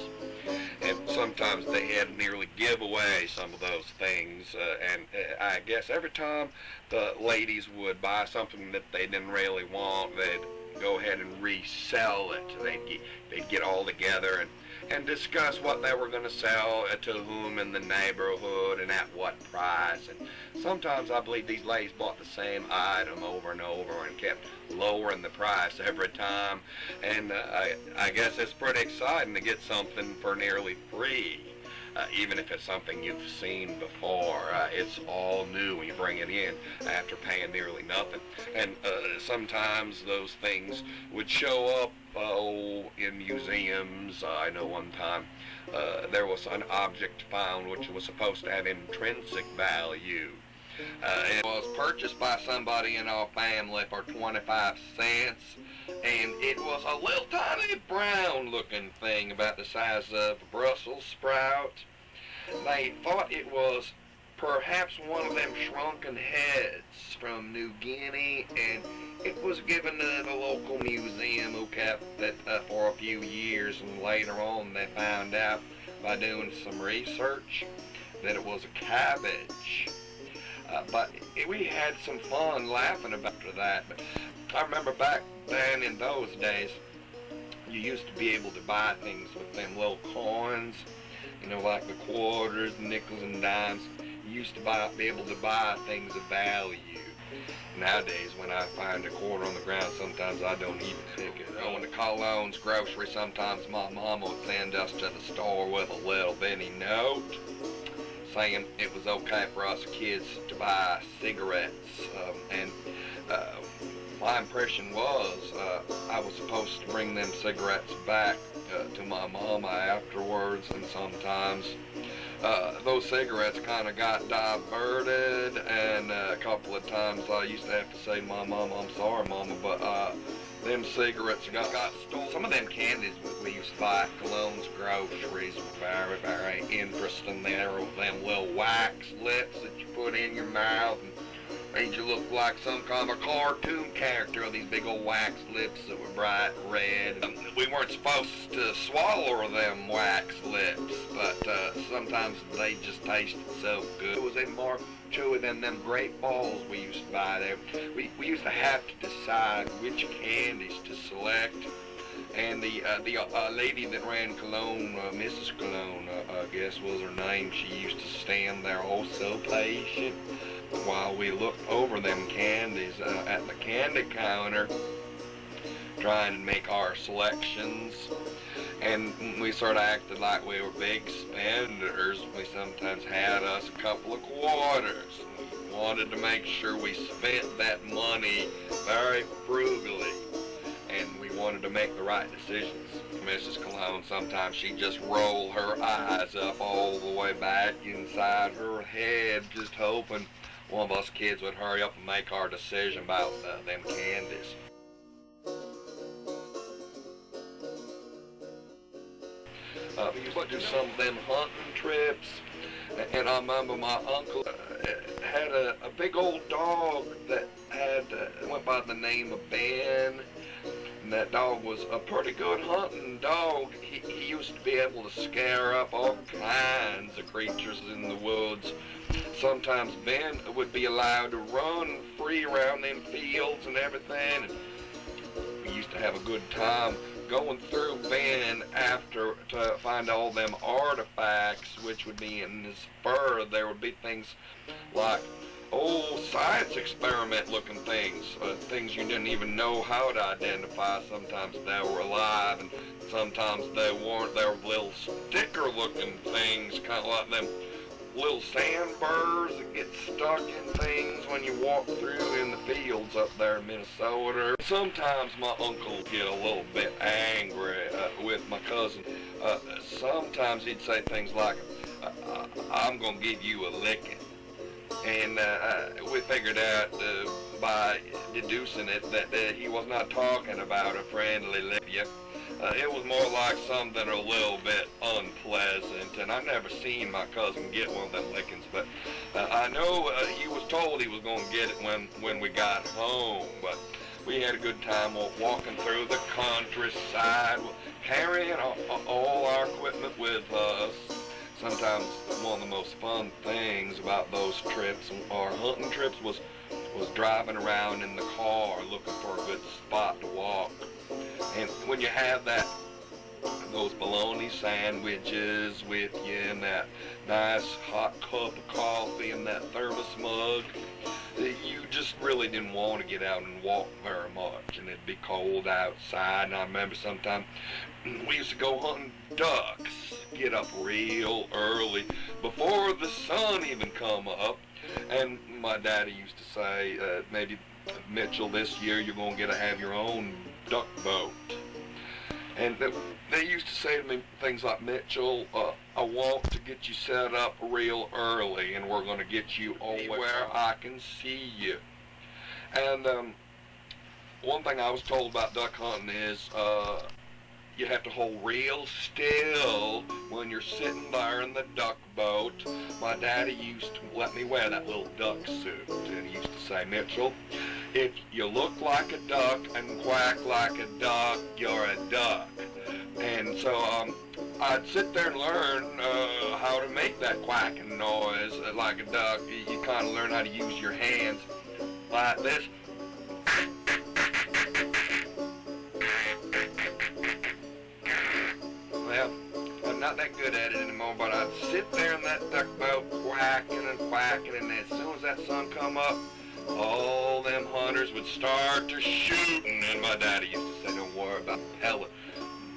[SPEAKER 1] And sometimes they had to nearly give away some of those things. And I guess every time the ladies would buy something that they didn't really want, they'd go ahead and resell it. They'd get all together and discuss what they were going to sell to whom in the neighborhood and at what price. And sometimes I believe these ladies bought the same item over and over and kept lowering the price every time. And I guess it's pretty exciting to get something for nearly free. Even if it's something you've seen before, it's all new when you bring it in after paying nearly nothing. And sometimes those things would show up in museums. I know one time there was an object found which was supposed to have intrinsic value. It was purchased by somebody in our family for 25 cents, and it was a little tiny brown looking thing about the size of a Brussels sprout. They thought it was perhaps one of them shrunken heads from New Guinea, and it was given to the local museum who kept it for a few years, and later on they found out by doing some research that it was a cabbage. But we had some fun laughing about that. But I remember back then in those days, you used to be able to buy things with them little coins, you know, like the quarters, nickels, and dimes. You used to be able to buy things of value. Nowadays, when I find a quarter on the ground, sometimes I don't even pick it. Going to Cologne's grocery, sometimes my mama would send us to the store with a little bitty note saying it was okay for us kids to buy cigarettes. And my impression was I was supposed to bring them cigarettes back to my mama afterwards, and sometimes those cigarettes kind of got diverted, and a couple of times I used to have to say, "My mama, I'm sorry, mama, but them cigarettes got stolen." Some of them candies we used to buy at Cologne's groceries were very, very interesting. They were them little wax lips that you put in your mouth, and Made you look like some kind of a cartoon character with these big old wax lips that were bright red. We weren't supposed to swallow them wax lips, but sometimes they just tasted so good. It was even more chewy than them grape balls we used to buy there. We used to have to decide which candies to select. And the lady that ran Cologne, Mrs. Cologne, I guess was her name, she used to stand there oh so patient while we looked over them candies at the candy counter, trying to make our selections. And we sort of acted like we were big spenders. We sometimes had us a couple of quarters. We wanted to make sure we spent that money very frugally. And we wanted to make the right decisions. Mrs. Cologne, sometimes she'd just roll her eyes up all the way back inside her head, just hoping one of us kids would hurry up and make our decision about them candies. We used to do some of them hunting trips, and I remember my uncle had a big old dog that went by the name of Ben. And that dog was a pretty good hunting dog. He used to be able to scare up all kinds of creatures in the woods. Sometimes Ben would be allowed to run free around them fields and everything. And we used to have a good time going through Ben after to find all them artifacts, which would be in his fur. There would be things like old science experiment looking things, things you didn't even know how to identify. Sometimes they were alive and sometimes they weren't. They were little sticker looking things, kind of like them little sandburrs that get stuck in things when you walk through in the fields up there in Minnesota. Sometimes my uncle would get a little bit angry with my cousin. Sometimes he'd say things like, I'm gonna give you a licking. And we figured out by deducing it that he was not talking about a friendly lick. It was more like something a little bit unpleasant, and I've never seen my cousin get one of them lickings, but I know he was told he was going to get it when we got home. But we had a good time walking through the countryside, carrying all our equipment with us. Sometimes one of the most fun things about those trips, or hunting trips, was driving around in the car looking for a good spot to walk. And when you have those bologna sandwiches with you and that nice hot cup of coffee and that thermos mug, you just really didn't want to get out and walk very much, and it'd be cold outside. And I remember sometime we used to go hunting ducks, get up real early before the sun even come up, and my daddy used to say, maybe Mitchell, this year you're going to have your own duck boat. And they used to say to me things like, Mitchell, I want to get you set up real early, and we're going to get you where I can see you. And one thing I was told about duck hunting is you have to hold real still when you're sitting there in the duck boat. My daddy used to let me wear that little duck suit, and he used to say, Mitchell, if you look like a duck and quack like a duck, you're a duck. And so I'd sit there and learn how to make that quacking noise like a duck. You kind of learn how to use your hands like this. Well, I'm not that good at it anymore, but I'd sit there in that duck boat quacking and quacking, and as soon as that sun come up, all them hunters would start to shooting, and my daddy used to say, don't worry about the pellet.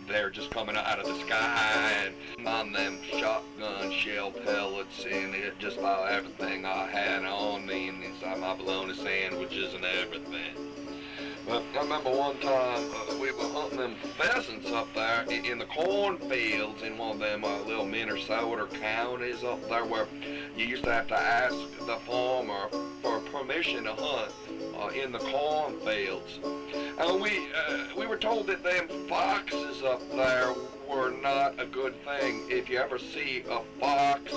[SPEAKER 1] They're just coming out of the sky, and on them shotgun shell pellets, and it just about everything I had on me, and inside my bologna sandwiches and everything. But I remember one time we were hunting them pheasants up there in the cornfields in one of them little Minnesota counties up there, where you used to have to ask the farmer for permission to hunt in the cornfields. And we were told that them foxes up there were not a good thing. If you ever see a fox,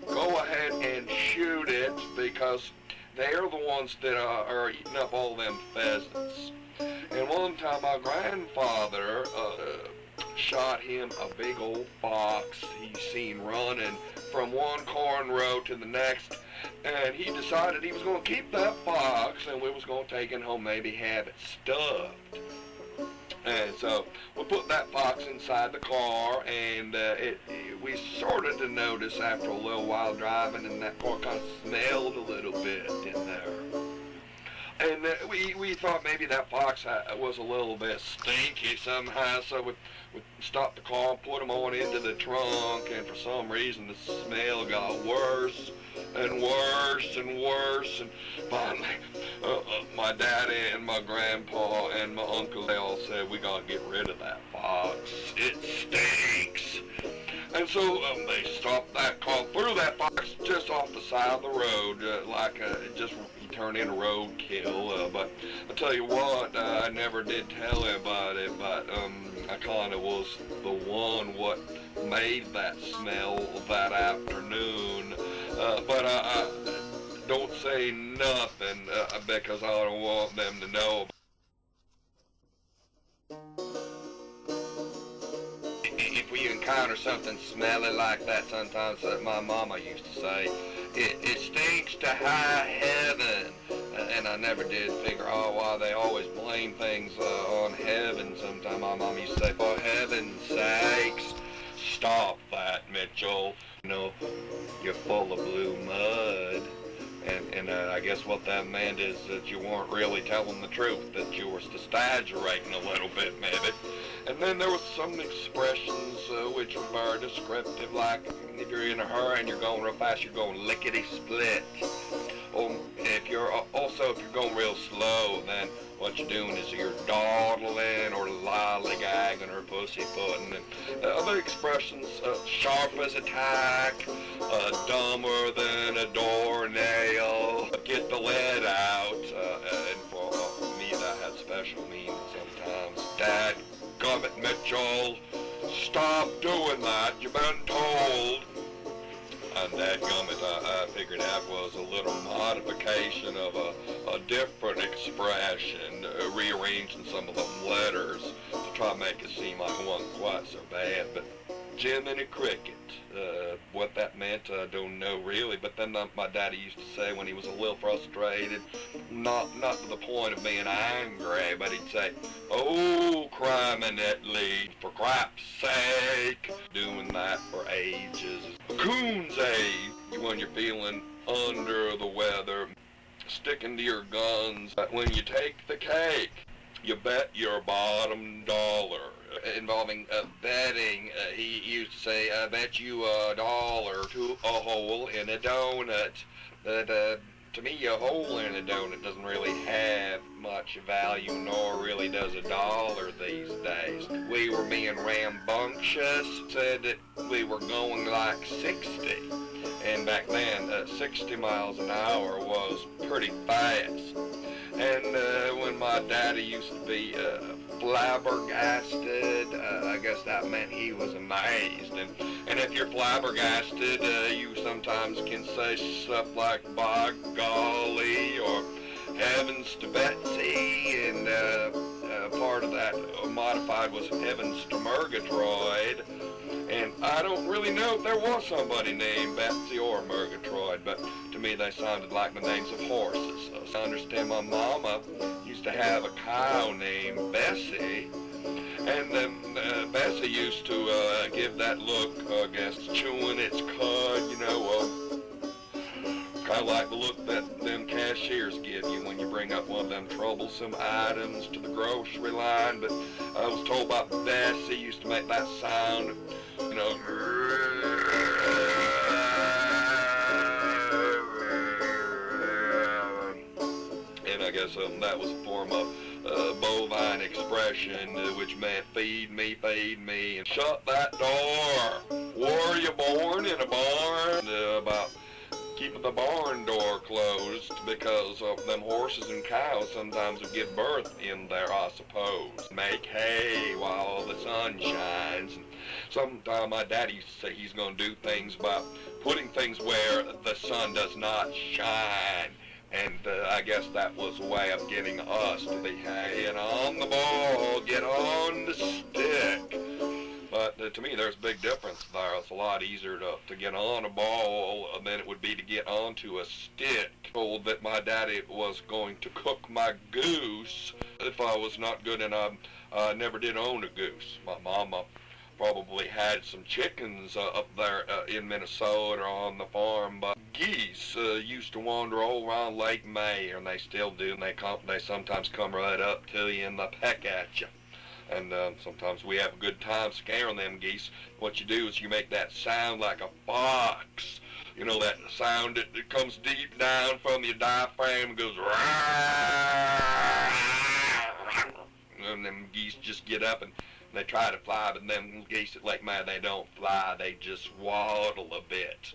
[SPEAKER 1] go ahead and shoot it, because
[SPEAKER 2] they're the ones that are eating up all them pheasants. And one time my grandfather shot him a big old fox he seen running from one corn row to the next, and he decided he was going to keep that fox and we was going to take it home, maybe have it stuffed. And so we put that fox inside the car, and we started to notice after a little while driving, and that car kind of smelled a little bit in there. And we thought maybe that fox was a little bit stinky somehow, so we stopped the car and put him on into the trunk, and for some reason the smell got worse and worse and worse, and finally my daddy and my grandpa and my uncle, they all said, we gotta get rid of that fox. It stinks. And so they stopped that car, threw that fox just off the side of the road, just he turned into roadkill. But I tell you what, I never did tell anybody, but I kind of was the one what made that smell that afternoon. But I don't say nothing because I don't want them to know. If we encounter something smelly like that, sometimes my mama used to say, it stinks to high heaven. And I never did figure out why they always blame things on heaven. Sometimes my mama used to say, for heaven's sakes, stop that, Mitchell. You know, you're full of blue mud. And I guess what that meant is that you weren't really telling the truth, that you were exaggerating a little bit, maybe. And then there was some expressions which were very descriptive, like if you're in a hurry and you're going real fast, you're going lickety-split. Or if you're going real slow, then what you're doing is you're dawdling or lollygagging or pussyfooting. And other expressions, sharp as a tack, dumber than a doornail, get the lead out, and for me that had special meaning sometimes. Dad, Gump, Mitchell, stop doing that, you've been told. And dadgummit, I figured that was a little modification of a different expression, rearranging some of them letters to try to make it seem like it wasn't quite so bad. But Jiminy Cricket, what that meant, I don't know really. But then my daddy used to say when he was a little frustrated, not to the point of being angry, but he'd say, oh, criminally, for crap's sake, doing that for ages. Coon's age, when you're feeling under the weather, sticking to your guns. When you take the cake, you bet your bottom dollar. Involving betting, he used to say, I bet you $1 to a hole in a donut. But to me, a hole in a donut doesn't really have much value, nor really does $1 these days. We were being rambunctious, said that we were going like 60. And back then, 60 miles an hour was pretty fast. And when my daddy used to be flabbergasted, I guess that meant he was amazed. And if you're flabbergasted, you sometimes can say stuff like, by golly, or heavens to Betsy, and part of that modified was heavens to Murgatroyd. And I don't really know if there was somebody named Betsy or Murgatroyd, but to me they sounded like the names of horses. So I understand my mama used to have a cow named Bessie, and Bessie used to give that look, I guess, chewing its cud, you know, kind of like the look that them cashiers give you when you bring up one of them troublesome items to the grocery line. But I was told about Bessie used to make that sound, you know, and I guess that was a form of bovine expression, which meant feed me, and shut that door. Were you born in a barn? About keeping the barn door closed because of them horses and cows sometimes would give birth in there, I suppose. Make hay while the sun shines. And sometimes my daddy used to say he's going to do things about putting things where the sun does not shine. And I guess that was a way of getting us to be, hey, get on the ball, get on the stick. But to me, there's a big difference there. It's a lot easier to get on a ball than it would be to get onto a stick. Told that my daddy was going to cook my goose if I was not good, and I never did own a goose. My mama probably had some chickens up there in Minnesota on the farm, but geese used to wander all around Lake May, and they still do, and they sometimes come right up to you and they peck at you. And sometimes we have a good time scaring them geese. What you do is you make that sound like a fox. You know, that sound that comes deep down from your diaphragm and goes, and them geese just get up and they try to fly, but them geese at Lake May, they don't fly, they just waddle a bit.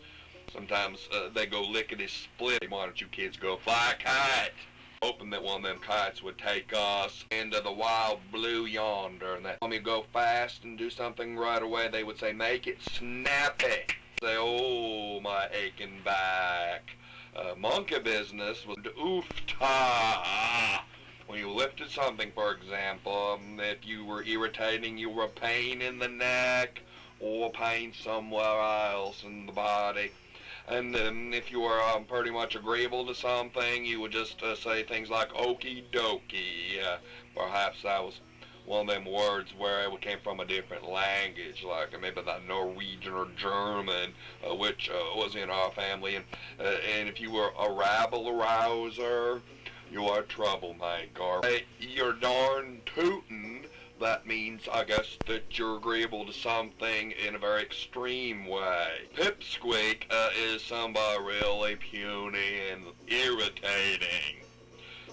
[SPEAKER 2] Sometimes they go lickety-split. Why don't you kids go fly a kite? Hoping that one of them kites would take us into the wild blue yonder, and that when you go fast and do something right away, they would say, make it snappy. Say, oh, my aching back. Monkey business was oof-ta. When you lifted something, for example, if you were irritating, you were a pain in the neck or pain somewhere else in the body. And if you were pretty much agreeable to something, you would just say things like okie dokie. Perhaps that was one of them words where it came from a different language, like maybe the Norwegian or German, which was in our family. And if you were a rabble-rouser, you are a troublemaker. You're darn tootin'. That means, I guess, that you're agreeable to something in a very extreme way. Pipsqueak is somebody really puny and irritating.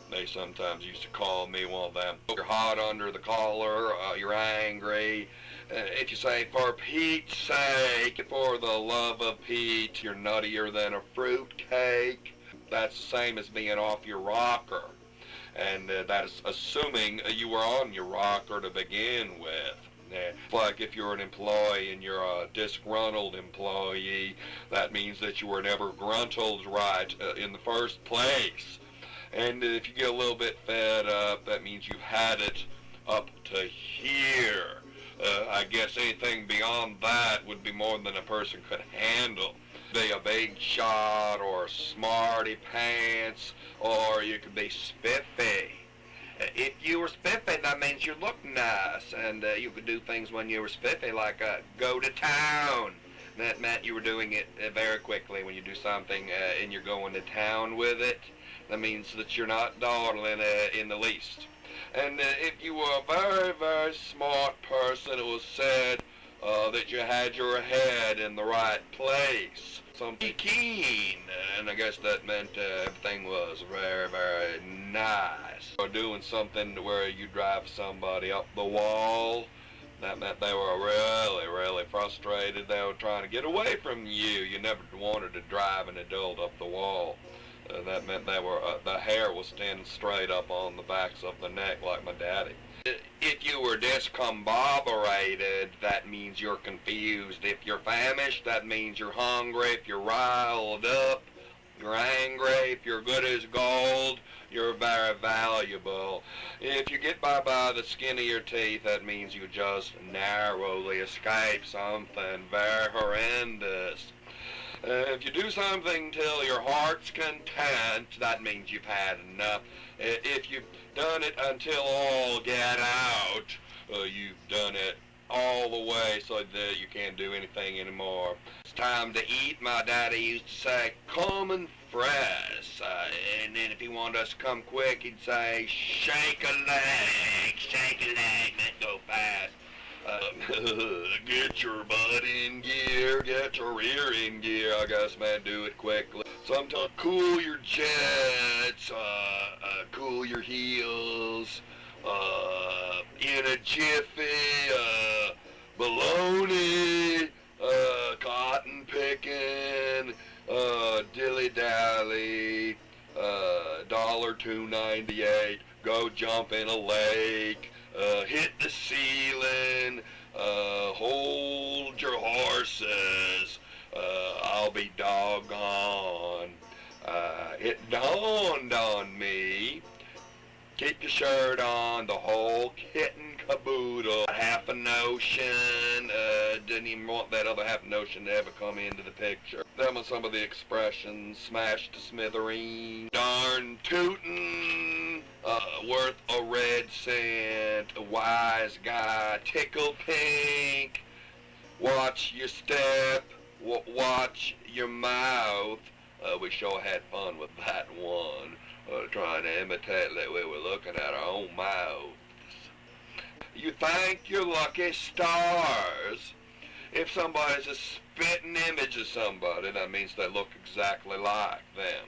[SPEAKER 2] They sometimes used to call me one of them. You're hot under the collar, you're angry. If you say, for Pete's sake, for the love of Pete, you're nuttier than a fruitcake. That's the same as being off your rocker. And that is assuming you were on your rocker to begin with. Like if you're an employee and you're a disgruntled employee, that means that you were never gruntled right in the first place. And if you get a little bit fed up, that means you've had it up to here. I guess anything beyond that would be more than a person could handle. Be a big shot or smarty pants, or you could be spiffy. If you were spiffy, that means you look nice, and you could do things when you were spiffy, like go to town. That meant you were doing it very quickly. When you do something and you're going to town with it, that means that you're not dawdling in the least. And if you were a very, very smart person, it was said that you had your head in the right place. Something keen, and I guess that meant everything was very, very nice. Or doing something where you drive somebody up the wall, that meant they were really, really frustrated. They were trying to get away from you. You never wanted to drive an adult up the wall. That meant they were the hair was standing straight up on the backs of the neck like my daddy. If you were discombobulated, that means you're confused. If you're famished, that means you're hungry. If you're riled up, you're angry. If you're good as gold, you're very valuable. If you get by the skin of your teeth, that means you just narrowly escape something very horrendous. If you do something till your heart's content, that means you've had enough. If you've done it until all get out, you've done it all the way so that you can't do anything anymore. It's time to eat, my daddy used to say, come and fresh. And then if he wanted us to come quick, he'd say, shake a leg, let's go fast. Get your butt in gear, get your rear in gear, I guess, man, do it quickly. Sometimes cool your jets, cool your heels, in a jiffy, baloney, cotton picking, dilly-dally, $2.98, go jump in a lake, hit the ceiling, hold your horses, I'll be doggone. it dawned on me, keep your shirt on, the whole kit and caboodle. Half a notion, didn't even want that other half a notion to ever come into the picture. Them are some of the expressions: smashed to smithereens, darn tootin', worth a red cent, a wise guy, tickle pink, watch your step, watch your mouth. We sure had fun with that one, trying to imitate that we were looking at our own mouths. You thank your lucky stars if somebody's a spitting image of somebody. That means they look exactly like them.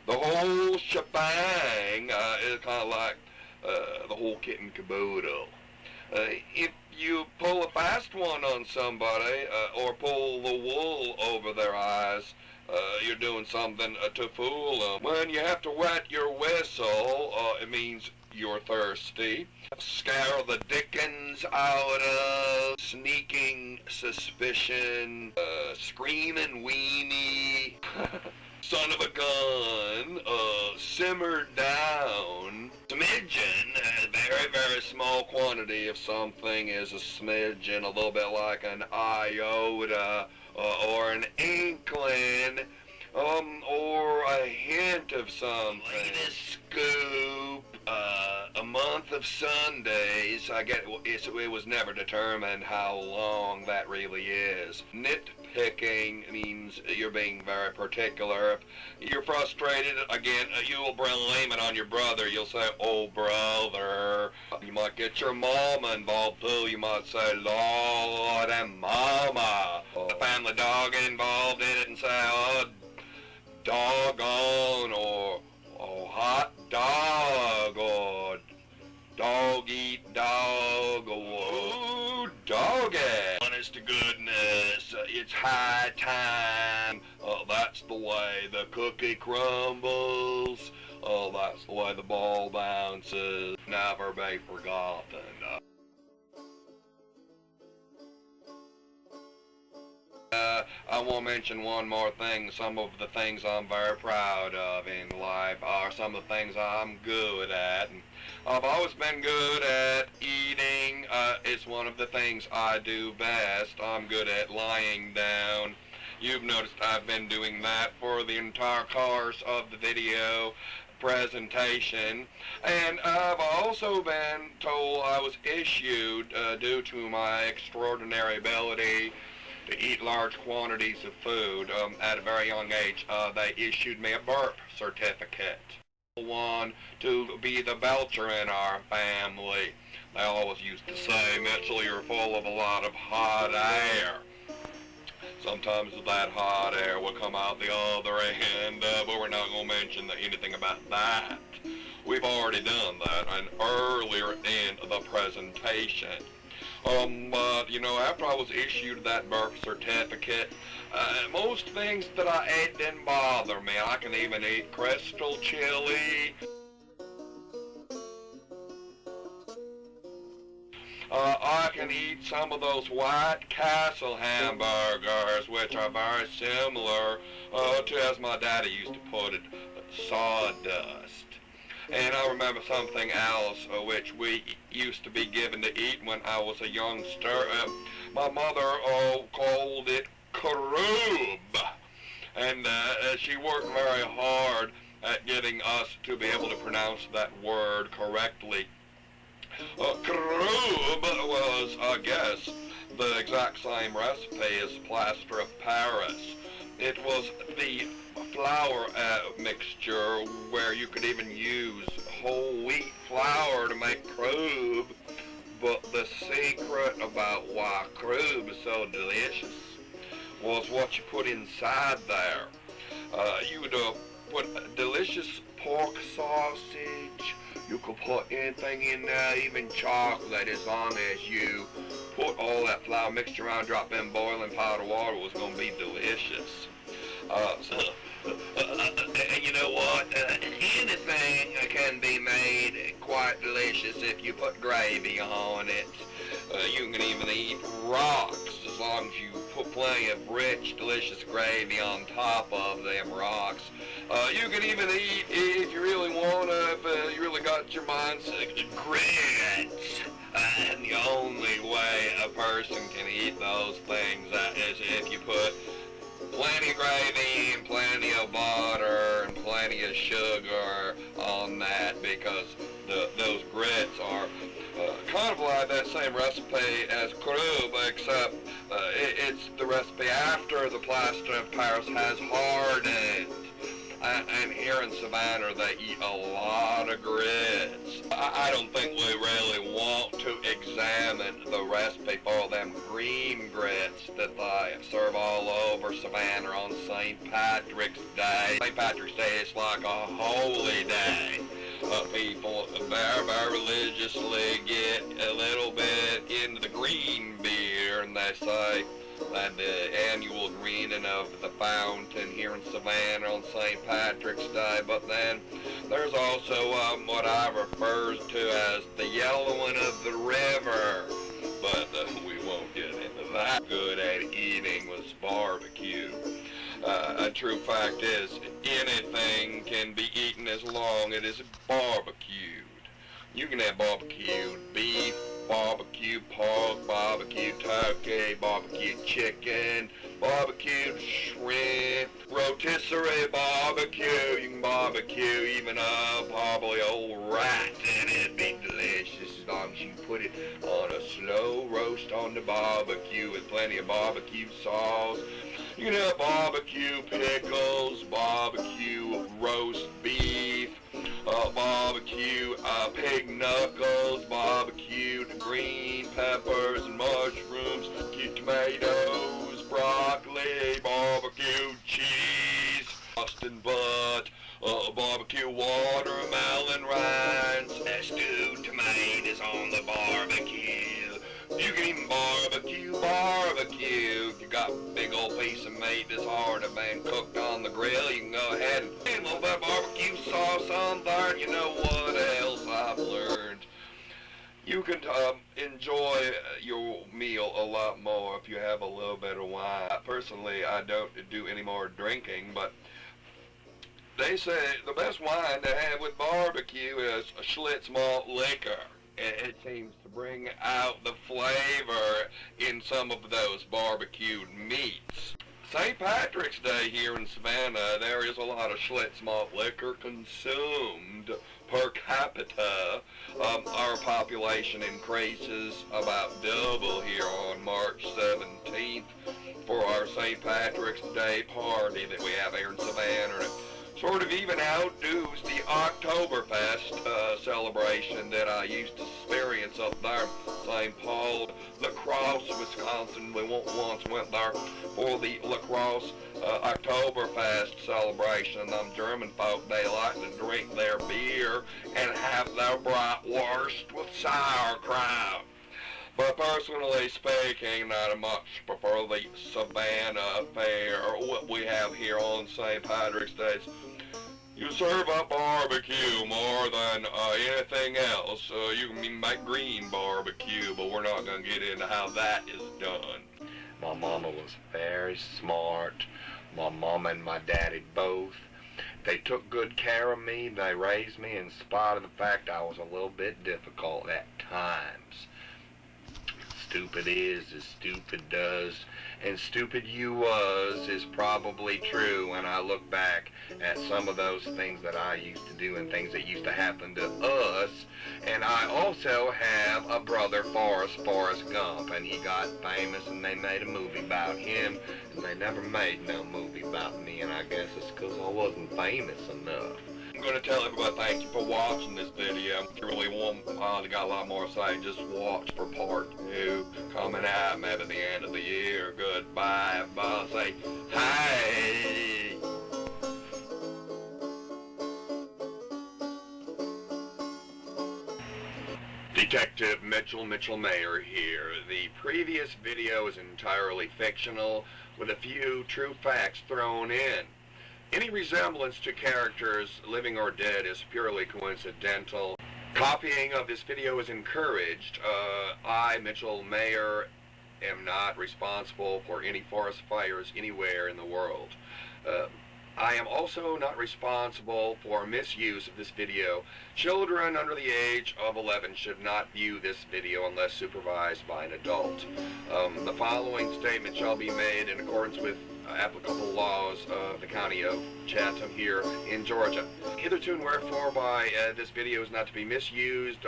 [SPEAKER 2] The whole shebang is kind of like the whole kit and caboodle. If you pull a fast one on somebody or pull the wool over their eyes, you're doing something to fool them. When you have to wet your whistle, it means you're thirsty. Scare the dickens out of sneaking suspicion, screaming weenie, son of a gun, simmer down. Smidgen, a very, very small quantity of something is a smidgen, a little bit like an iota, or an inkling, or a hint of something. Latest scoop, a month of Sundays. It was never determined how long that really is. Nitpicking means you're being very particular. If you're frustrated, again, you will blame it on your brother. You'll say, oh, brother. You might get your mama involved, too. You might say, Lord and mama. The family dog involved in it and say, oh, doggone, or hot dog, or dog eat dog, or doggy. Honest to goodness, it's high time. That's the way the cookie crumbles. That's the way the ball bounces. Never be forgotten. I want to mention one more thing. Some of the things I'm very proud of in life are some of the things I'm good at. I've always been good at eating. It's one of the things I do best. I'm good at lying down. You've noticed I've been doing that for the entire course of the video presentation. And I've also been told I was issued, due to my extraordinary ability to eat large quantities of food, at a very young age, they issued me a birth certificate. One to be the belcher in our family. They always used to say, Mitchell, you're full of a lot of hot air. Sometimes that hot air will come out the other end, but we're not going to mention anything about that. We've already done that and earlier in the presentation. But, you know, after I was issued that birth certificate, most things that I ate didn't bother me. I can even eat crystal chili. I can eat some of those White Castle hamburgers, which are very similar to, as my daddy used to put it, sawdust. And I remember something else which we used to be given to eat when I was a youngster. My mother called it karoob. And she worked very hard at getting us to be able to pronounce that word correctly. Karoob was, I guess, the exact same recipe as plaster of Paris. It was the flour mixture where you could even use whole wheat flour to make kroob, but the secret about why kroob is so delicious was what you put inside there. You would put delicious pork sausage. You could put anything in there, even chocolate, as long as you put all that flour mixture around, drop in boiling pot of water. It was going to be delicious. You know what? Anything can be made quite delicious if you put gravy on it. You can even eat rocks as long as you put plenty of rich, delicious gravy on top of them rocks. You can even eat, if you really want to, if you really got your mind set, grits. And the only way a person can eat those things is if you put plenty of gravy and plenty of butter and plenty of sugar on that, because those grits are kind of like that same recipe as Grummp, except it's the recipe after the plaster of Paris has hardened. And here in Savannah, they eat a lot of grits. I don't think we really want to examine the recipe for them green grits that they serve all over Savannah on St. Patrick's Day. St. Patrick's Day is like a holy day. People very religiously get a little bit into the green beer, and they say that the annual greening of the fountain here in Savannah on St. Patrick's Day. But then there's also what I refer to as the yellowing of the river. But we won't get into that. Good at eating was barbecue. A true fact is, anything can be eaten as long as it is barbecued. You can have barbecued beef, barbecue pork, barbecue turkey, barbecue chicken, barbecued shrimp, rotisserie barbecue. You can barbecue even a probably old rat, and it'd be delicious as long as you put it on a slow roast on the barbecue with plenty of barbecue sauce. You can have barbecue pickles, barbecue roast beef, barbecue pig knuckles, barbecued green peppers and mushrooms, barbecue tomatoes, broccoli, barbecue cheese, Boston butt, barbecue watermelon rinds, stewed tomatoes on the barbecue. You can even barbecue. If you got a big old piece of meat that's already been cooked on the grill, you can go ahead and put a little bit of barbecue sauce on there. And you know what else I've learned? You can enjoy your meal a lot more if you have a little bit of wine. Personally, I don't do any more drinking, but they say the best wine to have with barbecue is a Schlitz malt liquor. It seems to bring out the flavor in some of those barbecued meats. St. Patrick's Day here in Savannah, there is a lot of Schlitz malt liquor consumed per capita. Our population increases about double here on March 17th for our St. Patrick's Day party that we have here in Savannah. Sort of even outdoes the Oktoberfest celebration that I used to experience up there in St. Paul, La Crosse, Wisconsin. We once went there for the La Crosse Oktoberfest celebration. And them German folk, they like to drink their beer and have their bratwurst with sauerkraut. But personally speaking, not much prefer the Savannah Fair, or what we have here on St. Patrick's Day. You serve up barbecue more than anything else. You can make green barbecue, but we're not going to get into how that is done.
[SPEAKER 1] My mama was very smart. My mama and my daddy both. They took good care of me. They raised me in spite of the fact I was a little bit difficult at times. Stupid is as stupid does, and stupid you was is probably true when I look back at some of those things that I used to do and things that used to happen to us. And I also have a brother, Forrest Gump, and he got famous and they made a movie about him, and they never made no movie about me, and I guess it's because I wasn't famous enough.
[SPEAKER 2] I'm going to tell everybody thank you for watching this video. If you really want, got a lot more to say, just watch for part 2 coming out maybe at the end of the year. Goodbye. Everybody say, hey! Detective Mitchell Mayer here. The previous video is entirely fictional with a few true facts thrown in. Any resemblance to characters, living or dead, is purely coincidental. Copying of this video is encouraged. I, Mitchell Mayer, am not responsible for any forest fires anywhere in the world.
[SPEAKER 3] I am also not responsible for misuse of this video. Children under the age of 11 should not view this video unless supervised by an adult. The following statement shall be made in accordance with applicable laws of the county of Chatham here in Georgia. Hitherto and wherefore by this video is not to be misused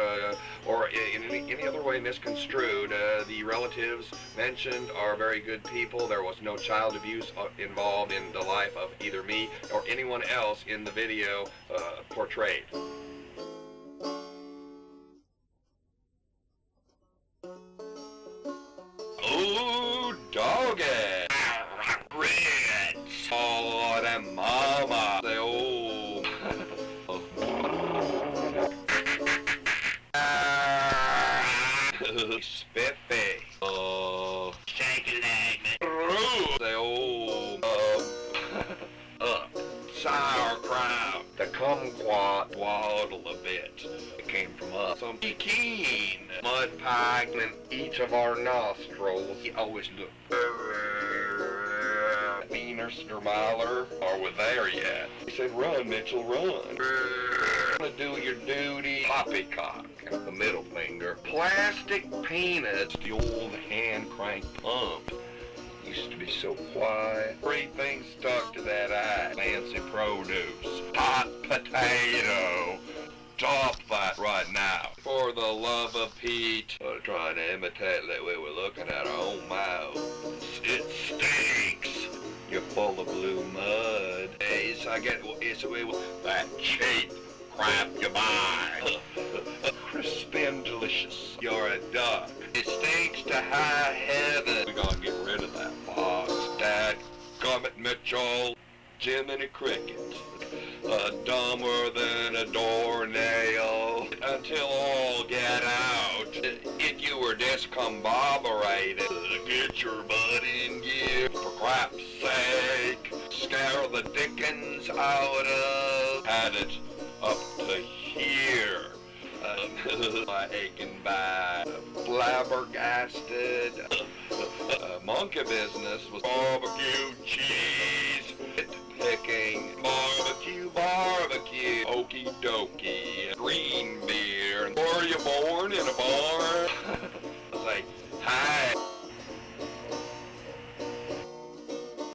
[SPEAKER 3] or in any other way misconstrued. The relatives mentioned are very good people. There was no child abuse involved in the life of either me or anyone else in the video portrayed. Ooh, doggy! Oh, that mama. Say, oh. Spiffy. Oh. Shake a leg, man. Say, oh. Sauerkraut. The kumquat waddle a bit. It came from us. Some keen. Mud pie in each of our nostrils. He always looked. Wiener Sturmiler, are we there yet? He said, run, Mitchell, run. Gonna do your duty. Poppycock, the middle finger. Plastic peanuts, the old hand crank pump. Used to be so quiet. 3 things stuck to that eye. Fancy produce. Hot potato. Stop that right now. For the love of Pete. Trying to imitate that we were looking at our own mouths. It stinks. You're full of blue mud. It's that cheap crap you buy. Crispy and delicious. You're a duck. It stinks to high heaven. We gotta get rid of that fox. Dad, Gummp, Mitchell, Jiminy Cricket. Dumber than a doornail. Until all get out. If you were discombobulated, get your butt in gear. For crap's sake, scare the dickens out of. Had it up to here. My aching back, flabbergasted. Monkey business was barbecue cheese.